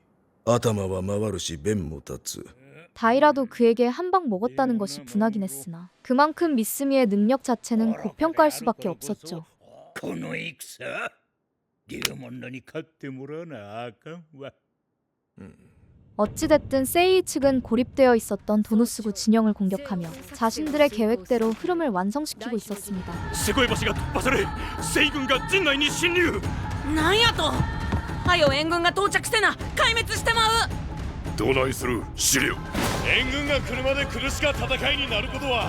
S12: 頭は回るし弁も立つ。
S2: 다이라도 그에게 한 방 먹었다는 것이 분하긴 했으나 그만큼 미스미의 능력 자체는 고평가할 수밖에 없었죠.
S10: この戦、龍門らに勝ってもらわなあかんわ。
S2: 어찌됐든 세이 측은 고립되어 있었던 도노스구 진영을 공격하며 자신들의 계획대로 흐름을 완성시키고 있었습니다.
S17: セコイ橋が突破され、西軍が陣内に侵入。
S14: なんやと。はよ援軍が到着せな壊滅してまう。
S5: どないする資料。
S17: 援軍が来るまで苦しか戦いになることは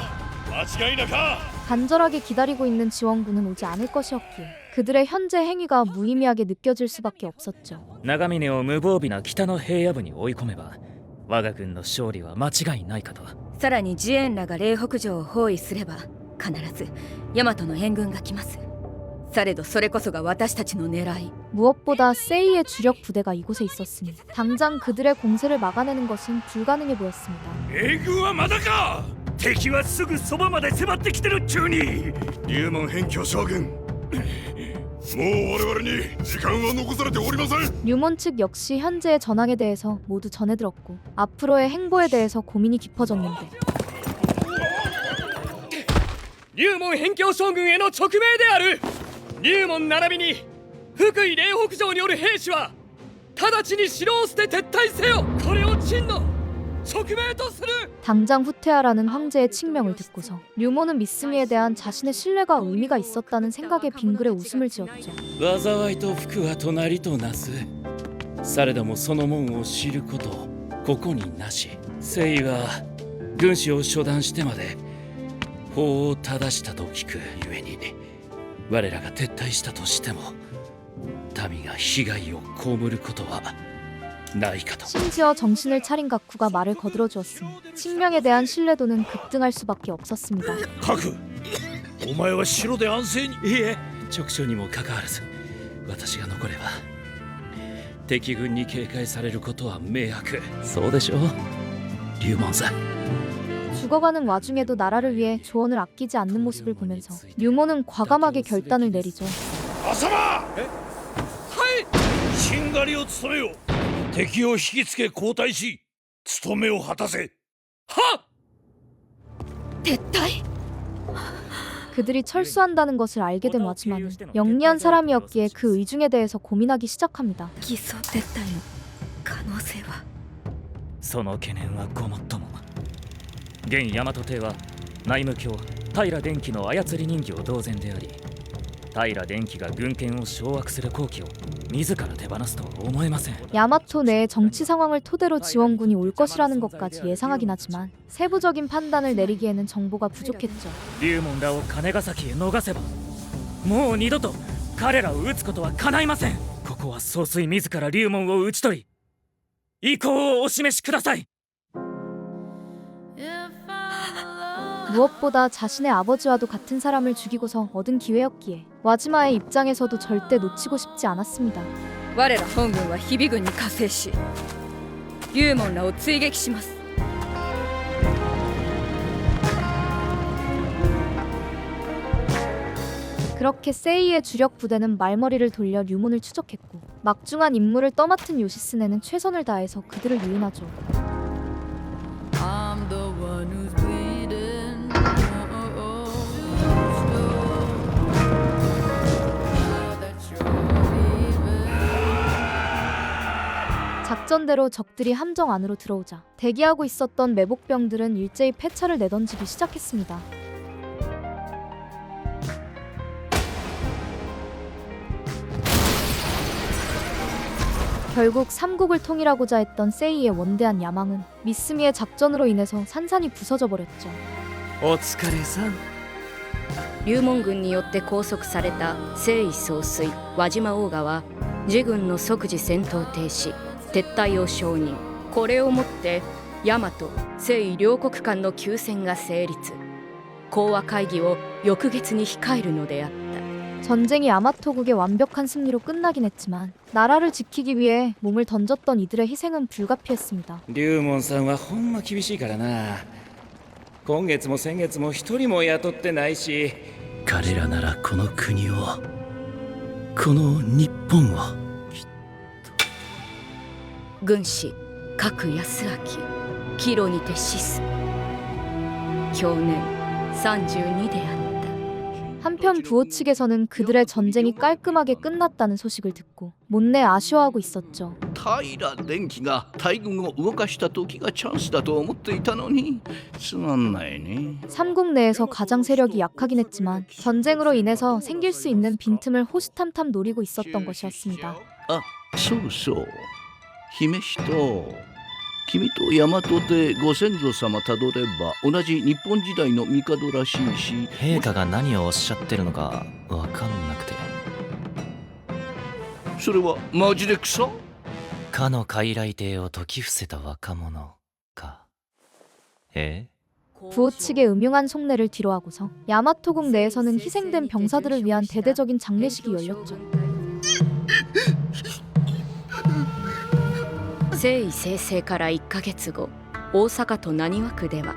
S17: 間違いなか。
S2: 간절하게 기다리고 있는 지원군은 오지 않을 것이었기에 그들의 현재 행위가 무의미하게 느껴질 수밖에 없었죠.
S8: 長峰を無防備な北の平野部に追い込めば我が軍の勝利は間違いないかと。
S18: さらにジエンらが嶺北城を包囲すれば必ず大和の援軍が来ます。されどそれこそが私たちの狙い。
S2: 무엇보다 세이의 주력 부대가 이곳에 있었으니 당장 그들의 공세를 막아내는 것은 불가능해 보였습니다.
S17: 援軍はまだか。敵はすぐそばまで迫ってきてるっちゅうに。
S5: 龍門辺境将軍、もう我々に時間は残されておりません。
S2: 류몬 측 역시 현재의 전황에 대해서 모두 전해 들었고 앞으로의 행보에 대해서 고민이 깊어졌는데
S8: 龍門辺境将軍への勅命である。龍門並びに福井嶺北城による兵士は直ちに城を捨て撤退せよ。これを陳の勅命とする。
S2: 당장 후퇴하라는 황제의 칙명을 듣고서 류몬은 미스미에 대한 자신의 신뢰가 의미가 있었다는 생각에 빙글에 웃음을 지었죠.
S9: 災いと福は隣となす。されどもその門を知ることここになし。征夷は軍師を処断してまで法を正したと聞くゆえに、我らが撤退したとしても民が被害を被ることはないかと。
S2: 심지어 정신을 차린 가쿠가 말을 거들어 주었으니 칙명에 대한 신뢰도는 급등할 수밖에 없었습니다.
S6: 核、お前は城で安静に。
S9: いいえ、直書にもかかわらず私が残れば敵軍に警戒されることは明白。そうでしょう、龍門さん。
S2: 죽어가는 와중에도 나라를 위해 조언을 아끼지 않는 모습을 보면서 류몬은 과감하게 결단을 내리죠.
S6: 浅間。はい。しんがりを務めよ。敵を引きつけ交代し務めを果たせ。はっ。
S18: 撤退?
S2: 그들이 철수한다는 것을 알게 된 와즈만은 영리한 사람이었기에 그 의중에 대해서 고민하기 시작합니다.
S18: 偽装撤退の可能性は。
S8: その懸念はごもっとも。現大和帝は内務卿平電機の操り人形同然であり、平電機が軍権を掌握する好機を
S13: 自ら手放すとは思えません。
S2: 야마토 내의 정치 상황을 토대로 지원군이 올 것이라는 것까지 예상하긴 하지만 세부적인 판단을 내리기에는 정보가 부족했죠.
S13: 龍門らを金ヶ崎へ逃せばもう二度と彼らを撃つことは叶いません。ここは総帥自ら龍門を討ち取り意向をお示しください。
S2: 무엇보다 자신의 아버지와도 같은 사람을 죽이고서 얻은 기회였기에 와지마의 입장에서도 절대 놓치고 싶지 않았습니다.
S18: 我ら本軍は日々軍に加勢し龍門らを追撃します。
S2: 그렇게 세이의 주력 부대는 말머리를 돌려 류몬을 추적했고 막중한 임무를 떠맡은 요시스네는 최선을 다해서 그들을 유인하죠. 작전대로 적들이 함정 안으로 들어오자 대기하고 있었던 매복병들은 일제히 패차를 내던지기 시작했습니다. 결국 삼국을 통일하고자 했던 세이의 원대한 야망은 미스미의 작전으로 인해서 산산이 부서져 버렸죠.
S8: お疲れさん。
S18: 龍門軍によって拘束された征夷総帥輪島大賀は自軍の即時戦闘停止撤退を承認。これをもって大和征夷両国間の休戦が成立。講和会議を翌月に控えるのであった。
S2: 전쟁이 야마토국의 완벽한 승리로 끝나긴 했지만 나라를 지키기 위해 몸을 던졌던 이들의 희생은 불가피했습니다.
S9: 龍門さんはほんま厳しいからな。今月も先月も一人も雇ってないし。
S19: 彼らならこの国を、この日本を。
S18: 軍師角康明帰路にて死す。享年32であった。
S2: 한편 부호 측에서는 그들의 전쟁이 깔끔하게 끝났다는 소식을 듣고 못내 아쉬워하고 있었죠.
S7: 平電機が大軍を動かした時がチャンスだと思っていたのにつまんないね。
S2: 삼국 내에서 가장 세력이 약하긴 했지만 전쟁으로 인해서 생길 수 있는 빈틈을 호시탐탐 노리고 있었던 것이었습니다.
S7: あ、そうそう。姫氏と君と大和でご先祖様たどれば同じ日本時代の帝らしいし、
S19: 陛下が何をおっしゃってるのかわかんなくて。
S7: それはマジで草？
S19: かの傀儡帝を説き伏せた若者か。
S2: 부호 측의 음흉한 속내를 뒤로하고서 야마토국 내에서는 희생된 병사들을 위한 대대적인 장례식이 열렸죠.
S18: 征夷清征から1ヶ月後、大阪都浪速区では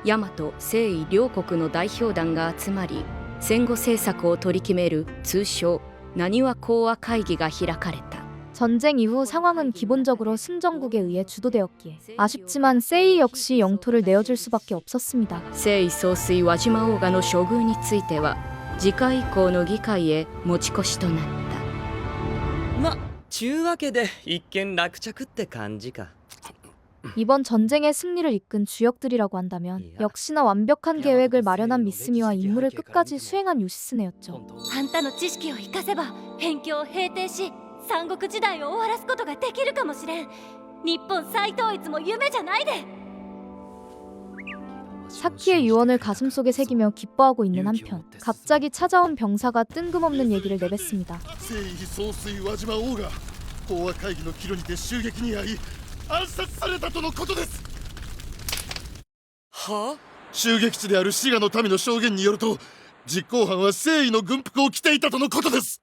S18: 大和征夷両国の代表団が集まり戦後政策を取り決める通称浪速講和会議が開かれた。
S2: 전쟁 이후 상황은 기본적으로 승전국에 의해 주도되었기에 아쉽지만 세이 역시 영토를 내어줄 수밖에 없었습니다.
S18: 征夷総帥輪島大賀の処遇については次回以降の議会へ持ち越しとなった。
S8: ま、ちゅうわけで一見落着って感じか。
S2: 이번 전쟁의 승리를 이끈 주역들이라고 한다면 역시나 완벽한 계획을 마련한 미스미와 임무를 끝까지 수행한 요시스네였죠.
S4: あんたの知識を生かせば辺境を平定し三国時代を終わらすことができるかもしれん。日本再統一も夢じゃないで。
S2: 사키의 유언을 가슴속에 새기며 기뻐하고 있는 한편 갑자기 찾아온 병사가 뜬금없는 얘기를 내뱉습니다.
S20: 征夷総帥輪島王が講和会議の帰路にて襲撃に遭い暗殺されたとのことです。
S13: はあ？
S20: 襲撃地である滋賀の民の証言によると実行犯は征夷の軍服を着ていたとのことです。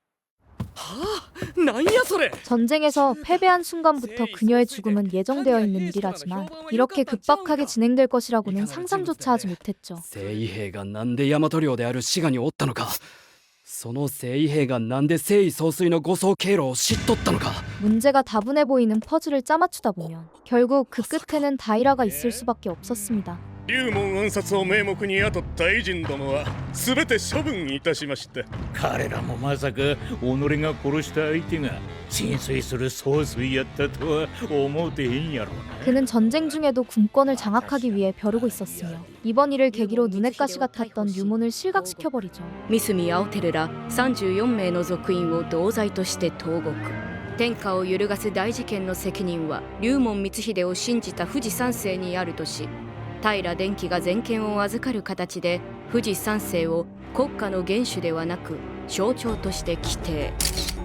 S2: 전쟁에서 패배한 순간부터 그녀의 죽음은 예정되어 있는 일이라지만 이렇게 급박하게 진행될 것이라고는 상상조차 하지 못했죠.
S3: 征夷兵がなんで大和領である滋賀におったのか、その征夷兵がなんで征夷総帥の護送経路を知っとったのか。
S2: 문제가 다분해 보이는 퍼즐을 짜맞추다 보면 결국 그 끝에는 다이라가 있을 수밖에 없었습니다.
S10: 龍門暗殺を名目に雇った偉人どもは全て処分いたしました。
S6: 彼らもまさか己が殺した相手が浸水する総帥やったとは思うてへんやろな。
S2: 그는 전쟁 중에도 군권을 장악하기 위해 벼르고 있었으며 이번 일을 계기로 눈엣 가시 같았던 류몬을 실각시켜버리죠.
S18: 三角青照ら34名の族員を同罪として投獄。天下を揺るがす大事件の責任は龍門光秀を信じた富士三世にあるとし、平電機が全権を預かる形で富士三世を国家の元首ではなく象徴として規定。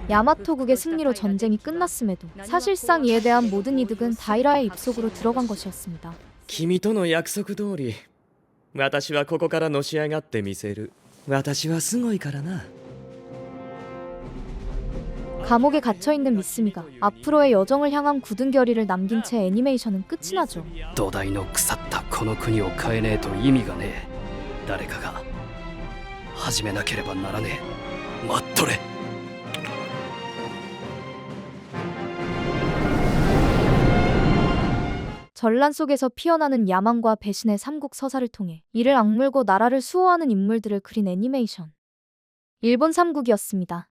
S2: 야마토국의 승리로 전쟁이 끝났음에도 사실상 이에 대한 모든 이득은 다이라의 입속으로 들어간 것이었습니다.
S8: 君との約束通り私はここからのし上がってみせる。私はすごいからな。
S2: 감옥에 갇혀있는 미스미가 앞으로의 여정을 향한 굳은 결의를 남긴 채 애니메이션은 끝이 나죠.
S3: 土台の腐ったこの国を変えねえと意味がねえ。誰かが始めなければならねえ。待っとれ。
S2: 전란 속에서 피어나는 야망과 배신의 삼국 서사를 통해 이를 악물고 나라를 수호하는 인물들을 그린 애니메이션. 일본 삼국이었습니다.